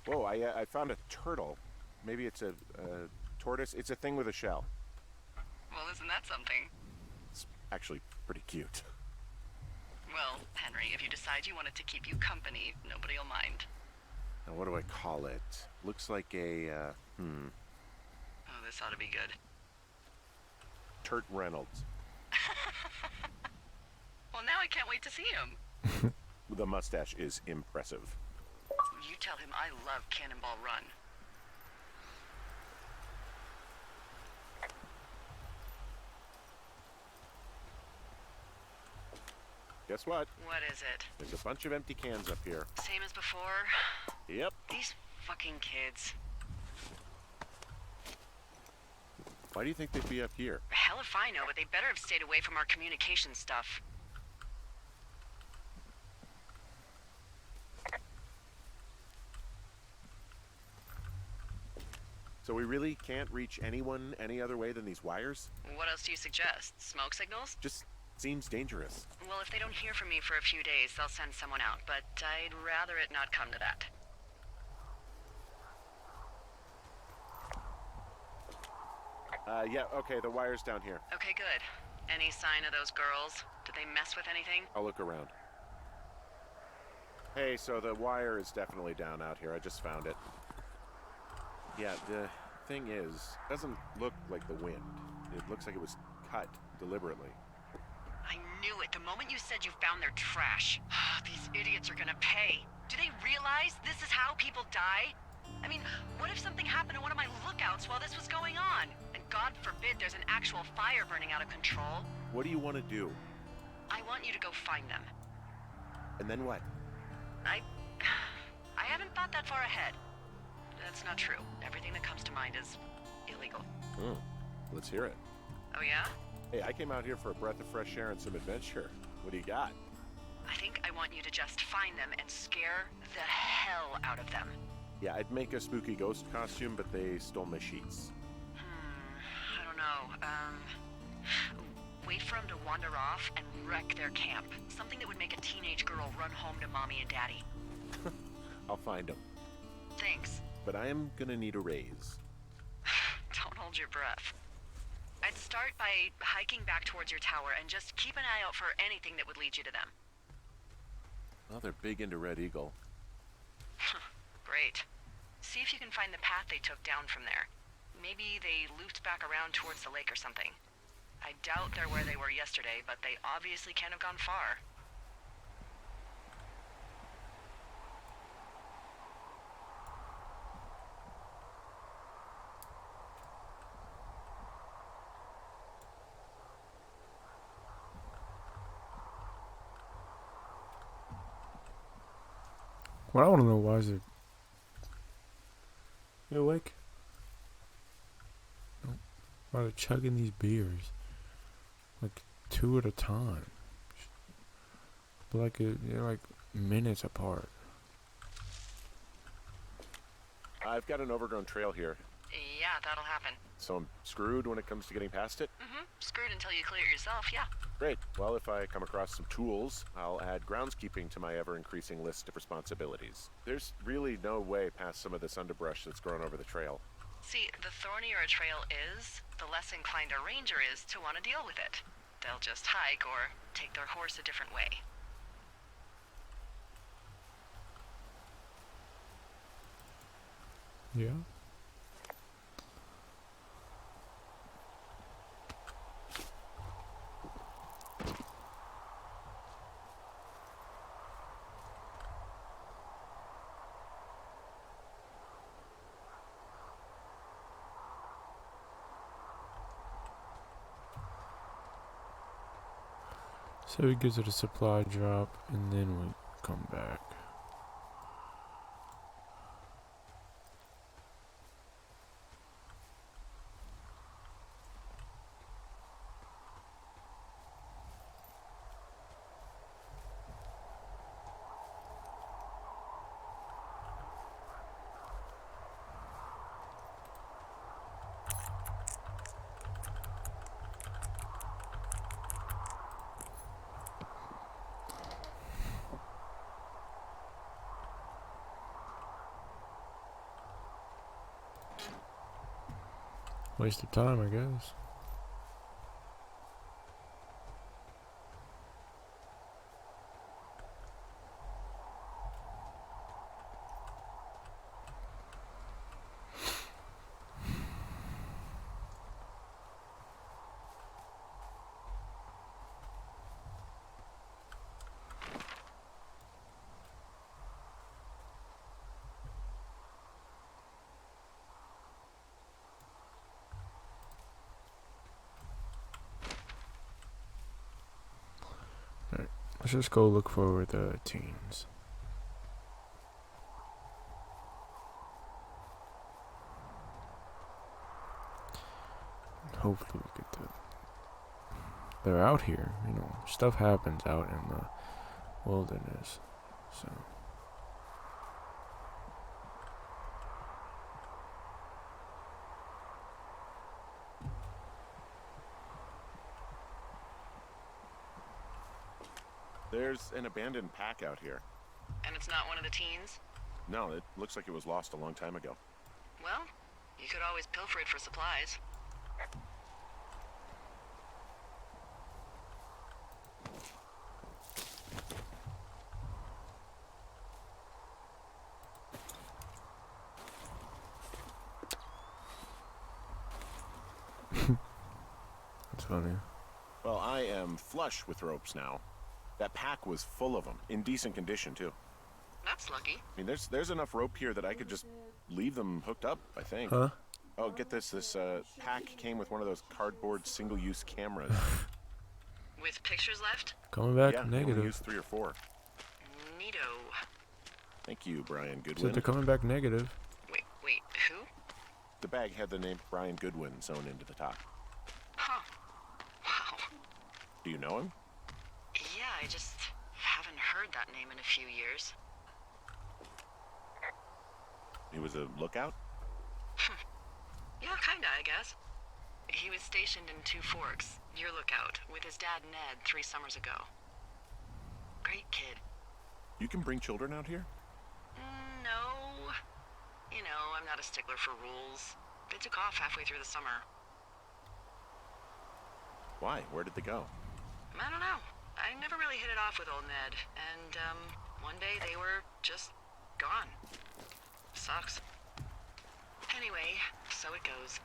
Whoa, I found a turtle. Maybe it's a tortoise. It's a thing with a shell. Well, isn't that something? It's actually pretty cute. Well, Henry, if you decide you want it to keep you company, nobody will mind. Now, what do I call it? Looks like a, Oh, this ought to be good. Turt Reynolds. Well, now I can't wait to see him. The mustache is impressive. You tell him I love Cannonball Run. Guess what? What is it? There's a bunch of empty cans up here. Same as before? Yep. These fucking kids. Why do you think they'd be up here? Hell if I know, but they better have stayed away from our communication stuff. So we really can't reach anyone any other way than these wires? What else do you suggest? Smoke signals? Just seems dangerous. Well, if they don't hear from me for a few days, they'll send someone out, but I'd rather it not come to that. Yeah, okay, the wire's down here. Okay, good. Any sign of those girls? Did they mess with anything? I'll look around. Hey, so the wire is definitely down out here. I just found it. Yeah, the thing is, it doesn't look like the wind. It looks like it was cut deliberately. I knew it the moment you said you found their trash. These idiots are gonna pay. Do they realize this is how people die? I mean, what if something happened to one of my lookouts while this was going on? And God forbid there's an actual fire burning out of control. What do you want to do? I want you to go find them. And then what? I haven't thought that far ahead. That's not true. Everything that comes to mind is illegal. Let's hear it. Oh yeah? Hey, I came out here for a breath of fresh air and some adventure. What do you got? I think I want you to just find them and scare the hell out of them. Yeah, I'd make a spooky ghost costume, but they stole my sheets. I don't know. Wait for them to wander off and wreck their camp. Something that would make a teenage girl run home to mommy and daddy. I'll find them. Thanks. But I am gonna need a raise. Don't hold your breath. I'd start by hiking back towards your tower and just keep an eye out for anything that would lead you to them. Well, they're big into Red Eagle. Great. See if you can find the path they took down from there. Maybe they looped back around towards the lake or something. I doubt they're where they were yesterday, but they obviously can't have gone far. What I want to know, why is it... You awake? No. Why are they chugging these beers? Like, 2 at a time. But like, they're like minutes apart. I've got an overgrown trail here, Yeah, that'll happen. so I'm screwed when it comes to getting past it. Screwed until you clear it yourself, yeah. Great. Well, if I come across some tools, I'll add groundskeeping to my ever-increasing list of responsibilities. There's really no way past some of this underbrush that's grown over the trail. See, the thornier a trail is, the less inclined a ranger is to want to deal with it. They'll just hike or take their horse a different way. Yeah? So he gives it a supply drop, and then we come back. Waste of time, I guess. Let's just go look for the teens. Hopefully we get to. They're out here, you know. Stuff happens out in the wilderness, so. There's an abandoned pack out here. And it's not one of the teens? No, it looks like it was lost a long time ago. Well, you could always pilfer it for supplies. That's funny. Well, I am flush with ropes now. That pack was full of them, in decent condition too. That's lucky. I mean, there's enough rope here that I could just leave them hooked up, I think. Huh? Oh, get this. This pack came with one of those cardboard single-use cameras. With pictures left? Coming back yeah, I only negative. used 3 or 4. Neato. Thank you, Brian Said Goodwin. they're coming back negative. Wait, who? The bag had the name Brian Goodwin sewn into the top. Huh. Wow. Do you know him? Yeah, I just haven't heard that name in a few years. He was a lookout? Yeah, kinda, I guess. He was stationed in Two Forks, your lookout, with his dad Ned 3 summers ago. Great kid. You can bring children out here? No. You know, I'm not a stickler for rules. They took off halfway through the summer. Why? Where did they go? I don't know. I never really hit it off with old Ned, and, one day they were just gone. Sucks. Anyway, so it goes.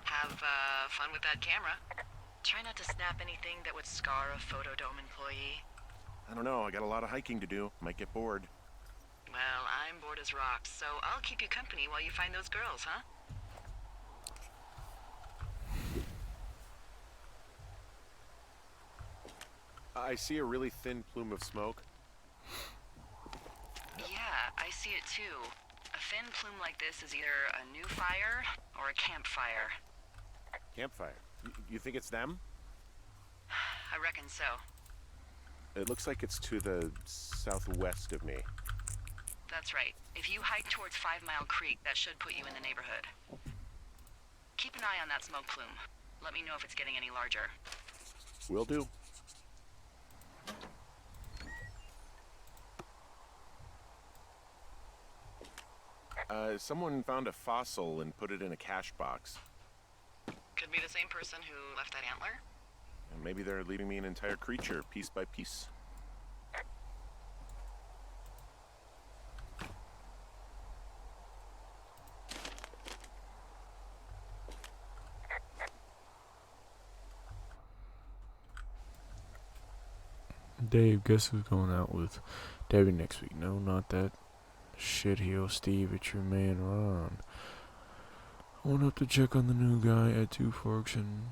Have, fun with that camera. Try not to snap anything that would scar a Photodome employee. I don't know. I got a lot of hiking to do. Might get bored. Well, I'm bored as rocks, so I'll keep you company while you find those girls, huh? I see a really thin plume of smoke. Yeah, I see it too. A thin plume like this is either a new fire or a campfire. Campfire. You think it's them? I reckon so. It looks like it's to the southwest of me. That's right. If you hike towards 5 Mile Creek, that should put you in the neighborhood. Keep an eye on that smoke plume. Let me know if it's getting any larger. Will do. Someone found a fossil and put it in a cache box. Could be the same person who left that antler. And maybe they're leaving me an entire creature, piece by piece. Dave, guess who's going out with Debbie next week? No, not that shitheel Steve. It's your man Ron. I went up to check on the new guy at Two Forks and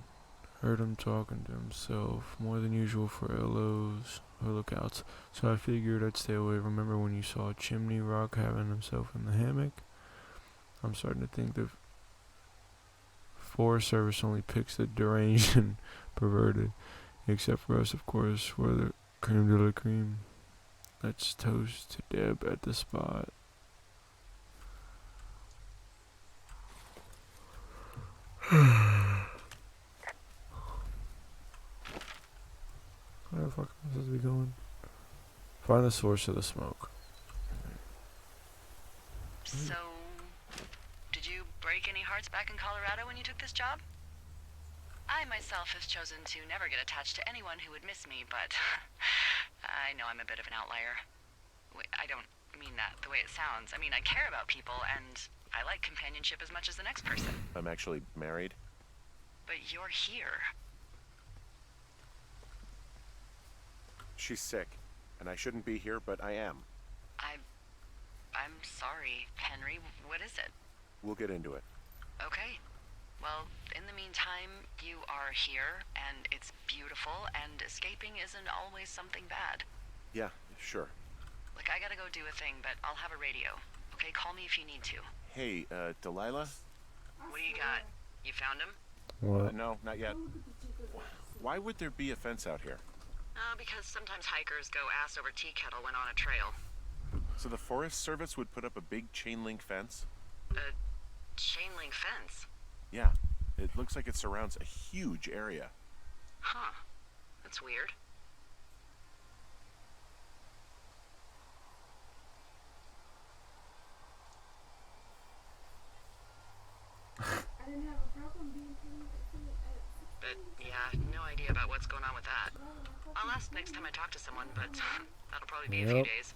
heard him talking to himself more than usual for LOs or lookouts. So I figured I'd stay away. Remember when you saw Chimney Rock having himself in the hammock? I'm starting to think the Forest Service only picks the deranged and perverted. Except for us, of course, we're the creme de la creme. Let's toast to Deb at the spot. Where the fuck am I supposed to be going? Find the source of the smoke. So, did you break any hearts back in Colorado when you took this job? I myself have chosen to never get attached to anyone who would miss me, but I know I'm a bit of an outlier. I don't mean that the way it sounds. I mean, I care about people, and I like companionship as much as the next person. I'm actually married. But you're here. She's sick, and I shouldn't be here, but I am. I'm sorry, Henry. What is it? We'll get into it. Okay. Well, In the meantime, you are here, and it's beautiful, and escaping isn't always something bad. Yeah, sure. Look, I gotta go do a thing, but I'll have a radio. Okay, call me if you need to. Hey, Delilah? What do you got? You found him? What? No, not yet. Why would there be a fence out here? Because sometimes hikers go ass over tea kettle when on a trail. So the Forest Service would put up a big chain link fence? A chain link fence? Yeah. It looks like it surrounds a huge area. Huh. That's weird. But yeah, no idea about what's going on with that. I'll ask next time I talk to someone, but that'll probably be a few Yep. days.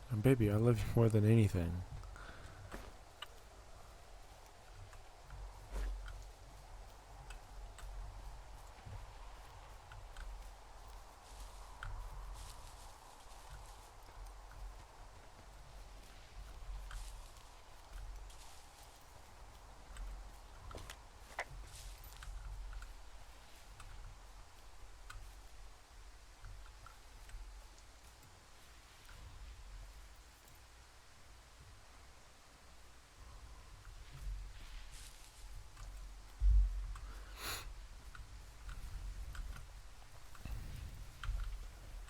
And baby, I love you more than anything.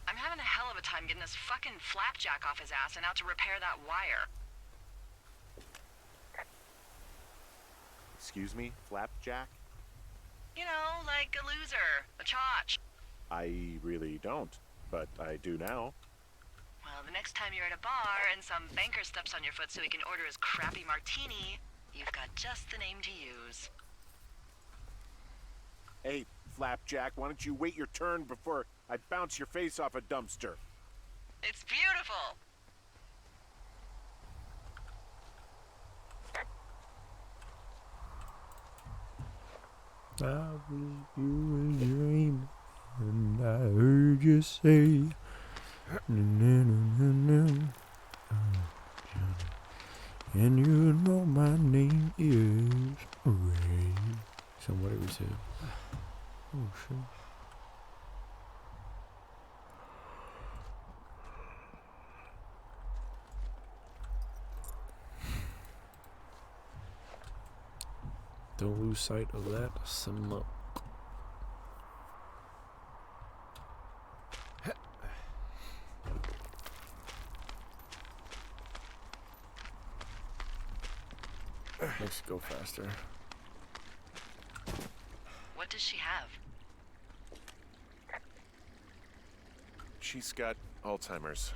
I'm having a hell of a time getting this fucking flapjack off his ass and out to repair that wire. Excuse me, Flapjack? You know, like a loser, a chotch. I really don't, but I do now. Well, the next time you're at a bar and some banker steps on your foot so he can order his crappy martini, you've got just the name to use. Hey, Flapjack, why don't you wait your turn before I bounce your face off a dumpster? It's beautiful. I was you a dream, and I heard you say, and you know my name is Ray. So what did we say? Oh shit. Don't lose sight of that smoke. Makes it go faster. What does she have? She's got Alzheimer's,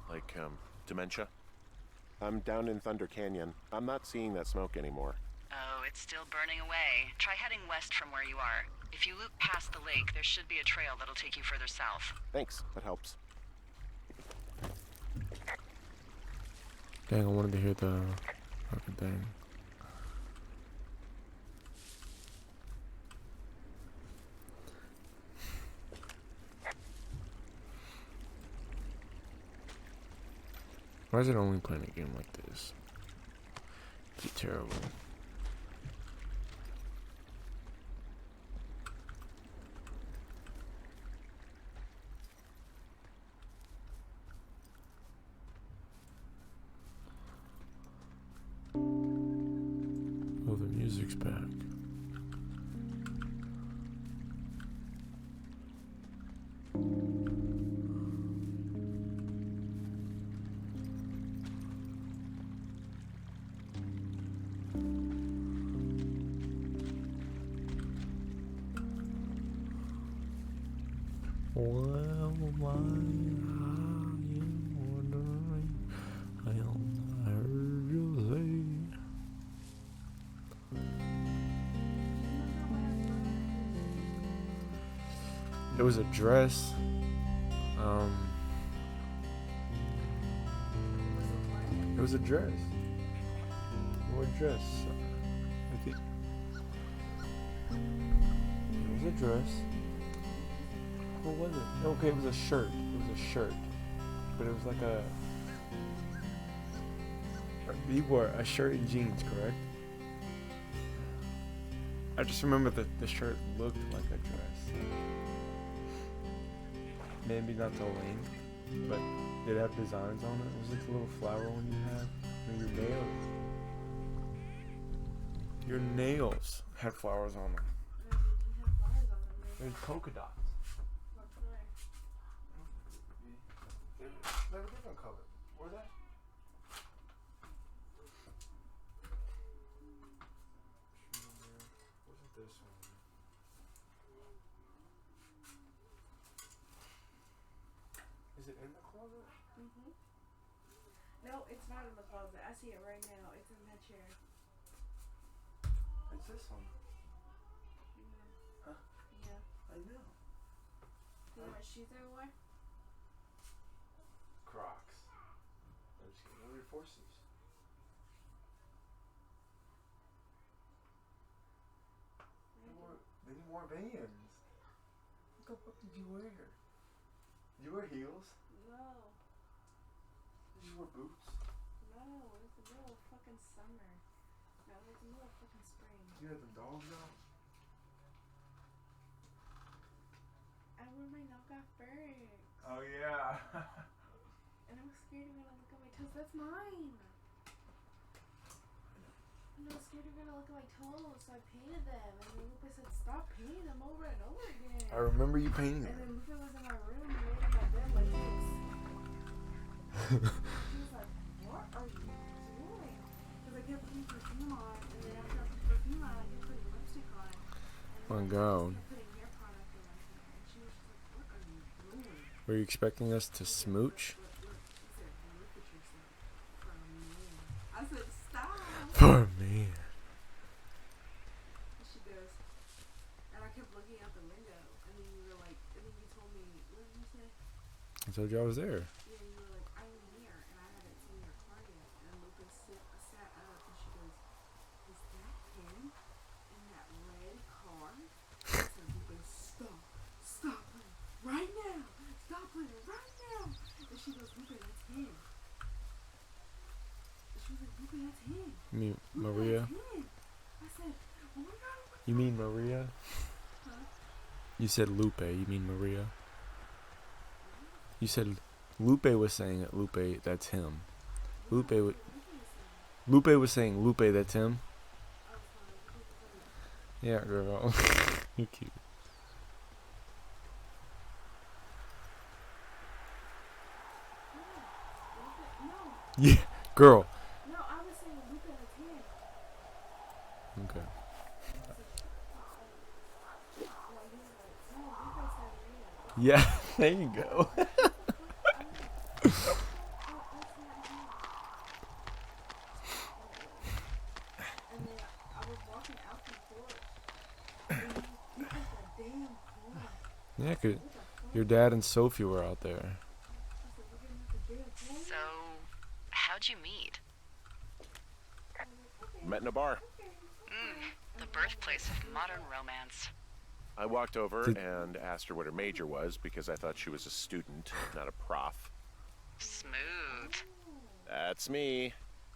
like, dementia. I'm down in Thunder Canyon. I'm not seeing that smoke anymore. Oh, it's still burning away. Try heading west from where you are. If you loop past the lake, there should be a trail that'll take you further south. Thanks, that helps. Dang, I wanted to hear the fucking thing. Why is it only playing a game like this? It's terrible. Oh, the music's back. Well, why are you wondering? I heard you say. It was a dress. It was a dress. What dress? I think it was a dress. What was it? Okay, it was a shirt. It was a shirt. But it was like a... You wore a shirt and jeans, correct? I just remember that the shirt looked like a dress. Maybe not the length, but did it have designs on it? It was like a little flower one you had. And your nails. Your nails had flowers on them. There's polka dots. They're a different color. Where that? Wasn't this one? Is it in the closet? Mm-hmm. No, it's not in the closet. I see it right now. It's in that chair. It's this one. Yeah. Huh? Yeah. I know. You know what shoes I wore? Crocs. I'm just kidding. What are your forces? Then you wore Vans. What the fuck did you wear? Did you wear heels? No. Did you wear boots? No, it was the middle of fucking summer. No, it was the middle of fucking spring. You had them dogs out? I wore my knockoff Birks. Oh yeah. And I was scared you're gonna look at my toes. That's mine. And I was scared you're gonna look at my toes, so I painted them. And then Lupe said, stop painting them over and over again. I remember you painting And them. then Lupe was in my room, he laid in my bed like this. He was like, what are you doing? Because I kept putting perfume on, and then after I put perfume on, I kept putting lipstick on. And My then I God. kept putting hair product on. And she was just like, what are you doing? Were you expecting us to smooch? Look. She said, look at yourself for a man. I said, stop. For me. And she goes, and I kept looking out the window, and then you were like, and then you told me, what did you say? I told you I was there. Yeah, you were like, I'm here, and I haven't seen your car yet. And Lucas sat up, and she goes, is that him in that red car? I said, Lucas, stop playing right now, stop playing right now. And she goes, Lucas, that's him. And she was like, Lucas, that's him. You mean Lucas, Maria? that's him. I said, oh my God. You mean Maria? Huh? You said Lupe. You mean Maria? You said Lupe was saying it. Lupe, that's him. Lupe was saying Lupe, that's him. Yeah, girl. You're cute. Yeah, girl. No, I was saying Lupe, that's him. Okay. Yeah, there you go. And then I was walking out the porch, and you took that damn car. Yeah, 'cause your dad and Sophie were out there. I said, look at the damn car. So, how'd you meet? Met in a bar. The birthplace of modern romance. I walked over Did- and asked her what her major was because I thought she was a student, not a prof. Smooth. That's me.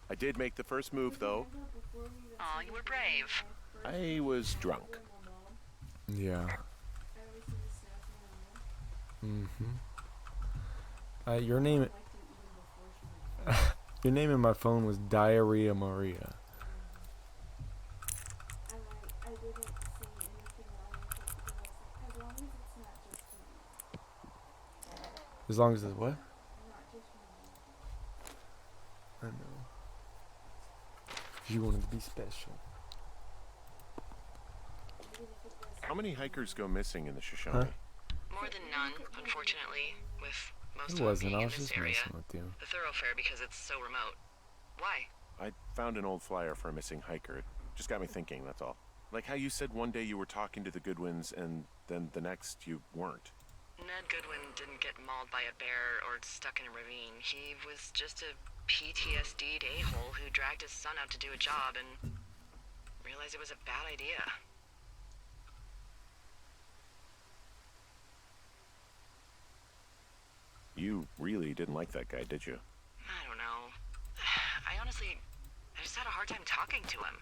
I did make the first move, though. Aw, you were brave. I was drunk. Yeah. Mm-hmm. Your name in my phone was Diarrhea Maria. I didn't say anything wrong with it because I was like, as long as it's not just me. As long as it's what? Not just me. I know. You wanted to be special. How many hikers go missing in the Shoshone? Huh? More than none, unfortunately, with most It of them wasn't. being I in was this just area. messing with you. The thoroughfare because it's so remote. Why? I found an old flyer for a missing hiker. It just got me thinking, that's all. Like how you said one day you were talking to the Goodwins and then the next you weren't. Ned Goodwin didn't get mauled by a bear or stuck in a ravine. He was just a PTSD'd a-hole who dragged his son out to do a job and realized it was a bad idea. you really didn't like that guy, did you? I don't know. I just had a hard time talking to him.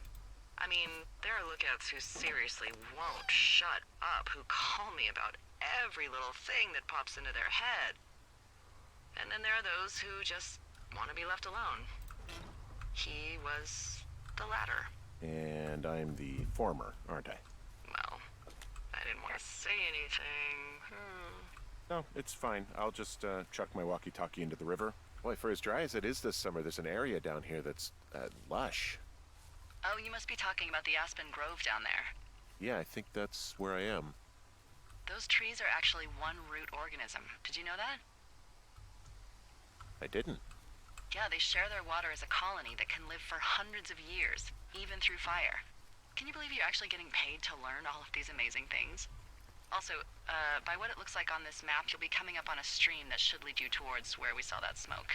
I mean, there are lookouts who seriously won't shut up, who call me about every little thing that pops into their head. And then there are those who just want to be left alone. He was the latter. And I'm the former, aren't I? Well, I didn't want to say anything. No, it's fine. I'll just chuck my walkie-talkie into the river. Boy, for as dry as it is this summer, there's an area down here that's lush. Oh, you must be talking about the Aspen Grove down there. Yeah, I think that's where I am. Those trees are actually one root organism. Did you know that? I didn't. Yeah, they share their water as a colony that can live for hundreds of years, even through fire. Can you believe you're actually getting paid to learn all of these amazing things? Also, by what it looks like on this map, you'll be coming up on a stream that should lead you towards where we saw that smoke.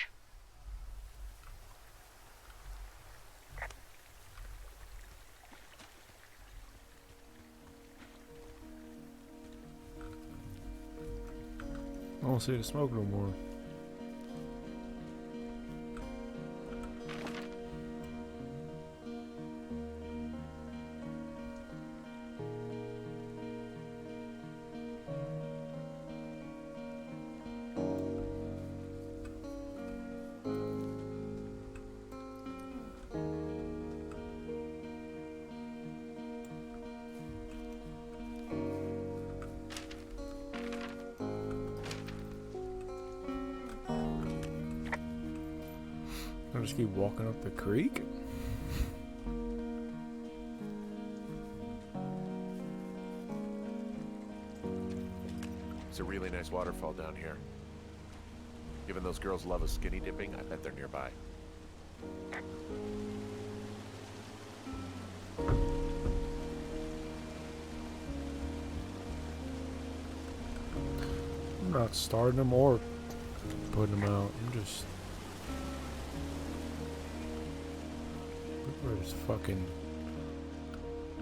I don't see the smoke no more. I just keep walking up the creek. It's a really nice waterfall down here. Given those girls love a skinny dipping, I bet they're nearby. I'm not starting them or putting them out. I'm just... Look for this fucking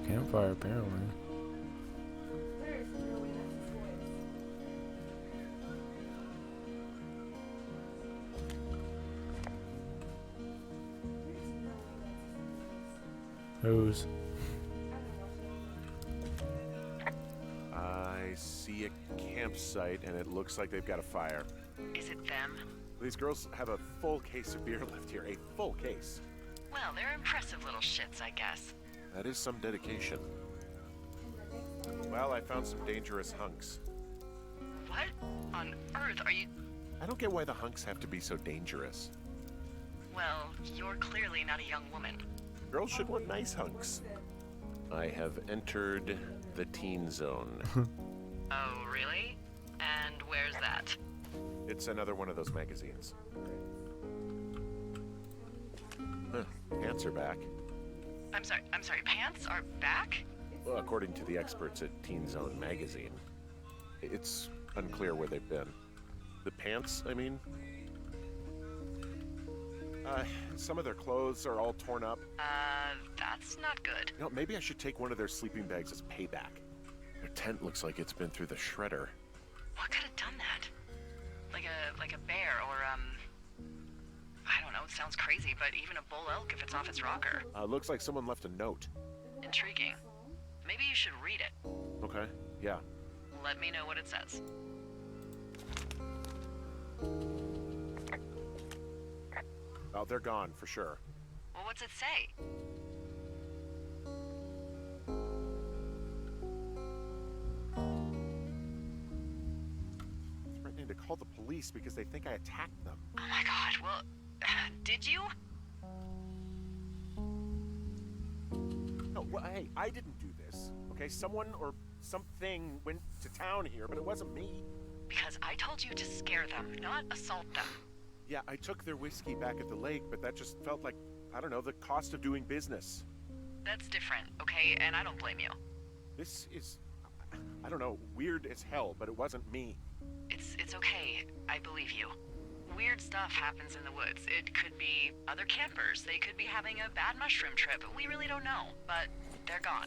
campfire, apparently. There's no way that's his voice. Who's? I see a campsite, and it looks like they've got a fire. Is it them? These girls have a full case of beer left here. A full case. Well, they're impressive little shits, I guess. That is some dedication. Well, I found some dangerous hunks. What on earth are you... I don't get why the hunks have to be so dangerous. Well, you're clearly not a young woman. Girls should want nice hunks. I have entered the teen zone. Oh, really? And where's that? It's another one of those magazines. Huh, pants are back. I'm sorry, pants are back? Well, according to the experts at Teen Zone magazine. It's unclear where they've been. The pants, I mean? Some of their clothes are all torn up. That's not good. You know, maybe I should take one of their sleeping bags as payback. Their tent looks like it's been through the shredder. What could have done that? Like a bear or, I don't know, it sounds crazy, but even a bull elk if it's off its rocker. Looks like someone left a note. Intriguing. Maybe you should read it. Okay, yeah. Let me know what it says. Oh, they're gone, for sure. Well, what's it say? Threatening to call the police because they think I attacked them. Oh my god, well, did you? No, well, hey, I didn't do this. Okay, someone or something went to town here, but it wasn't me. Because I told you to scare them, not assault them. Yeah, I took their whiskey back at the lake, but that just felt like, I don't know, the cost of doing business. That's different, okay? And I don't blame you. This is, I don't know, weird as hell, but it wasn't me. It's okay. I believe you. Weird stuff happens in the woods. It could be other campers. They could be having a bad mushroom trip. We really don't know, but they're gone.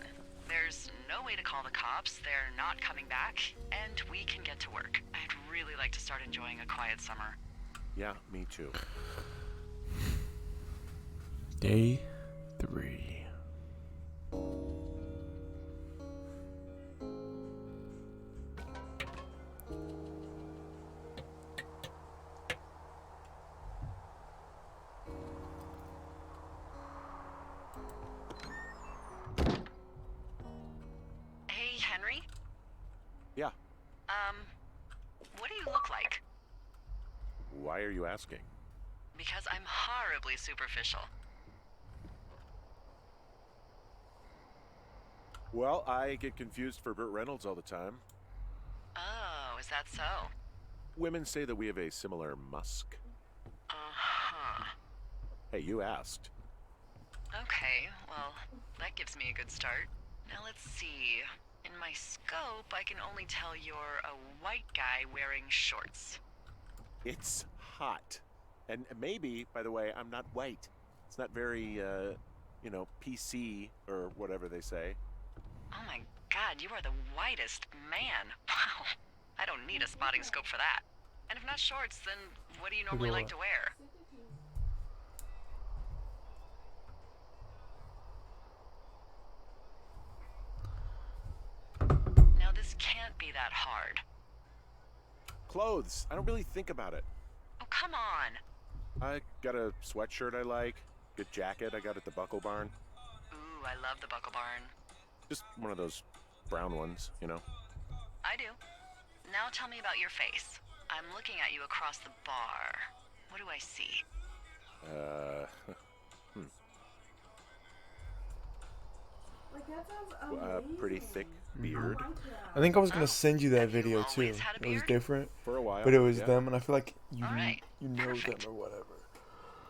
There's no way to call the cops, they're not coming back, and we can get to work. I'd really like to start enjoying a quiet summer. Yeah, me too. Day 3. Hey, Henry? Yeah. What do you look like? Why are you asking? Because I'm horribly superficial. Well, I get confused for Burt Reynolds all the time. Oh, is that so? Women say that we have a similar musk. Uh-huh. Hey, you asked. Okay, well, that gives me a good start. Now let's see. In my scope, I can only tell you're a white guy wearing shorts. It's hot. And maybe, by the way, I'm not white. It's not very, PC or whatever they say. Oh my god, you are the whitest man. Wow. I don't need a spotting scope for that. And if not shorts, then what do you normally like to wear? Now this can't be that hard. Clothes. I don't really think about it. Oh, come on. I got a sweatshirt I like. Good jacket I got at the Buckle Barn. Ooh, I love the Buckle Barn. Just one of those brown ones, you know? I do. Now tell me about your face. I'm looking at you across the bar. What do I see? Like, that sounds amazing. Pretty thick beard. I like that. I think I was gonna send you that Have you video too. always had a It was beard? different, For a while. but it was yeah. them, and I feel like you Alright, you know perfect. them or whatever.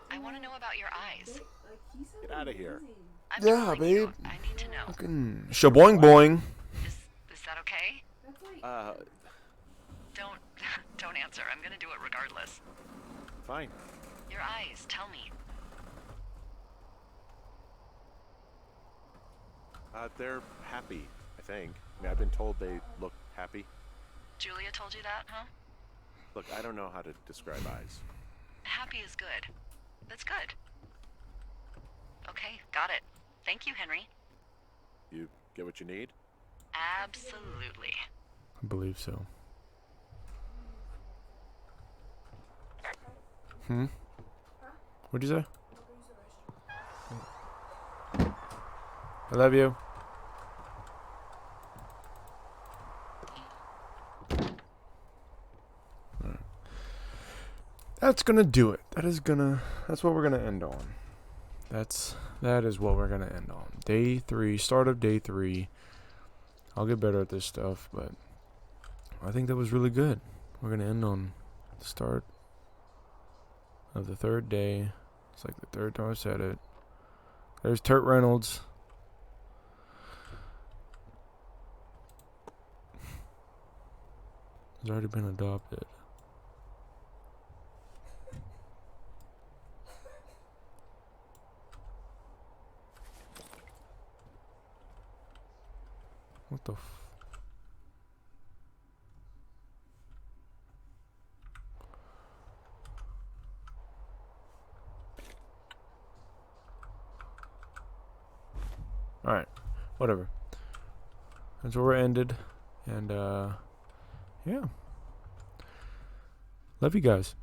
I want to know about your eyes. Like, he sounds Get outta here. amazing. I'm Yeah, telling you, babe. I need to know. Fucking shaboing boing. Is that okay? That's like, Don't answer. I'm gonna do it regardless. Fine. Your eyes, tell me. They're happy, I think. I mean, I've been told they look happy. Julia told you that, huh? Look, I don't know how to describe eyes. Happy is good. That's good. Okay, got it. Thank you, Henry. You get what you need? Absolutely. I believe so. What'd you say? I love you. Alright. That's gonna do it. That's what we're gonna end on. That is what we're gonna end on. Day 3, start of day 3. I'll get better at this stuff, but I think that was really good. We're gonna end on the start of the 3rd day. It's like the 3rd time I said it. There's Burt Reynolds. He's already been adopted. What the f... Alright, whatever. That's where we're ended. And, yeah. Love you guys.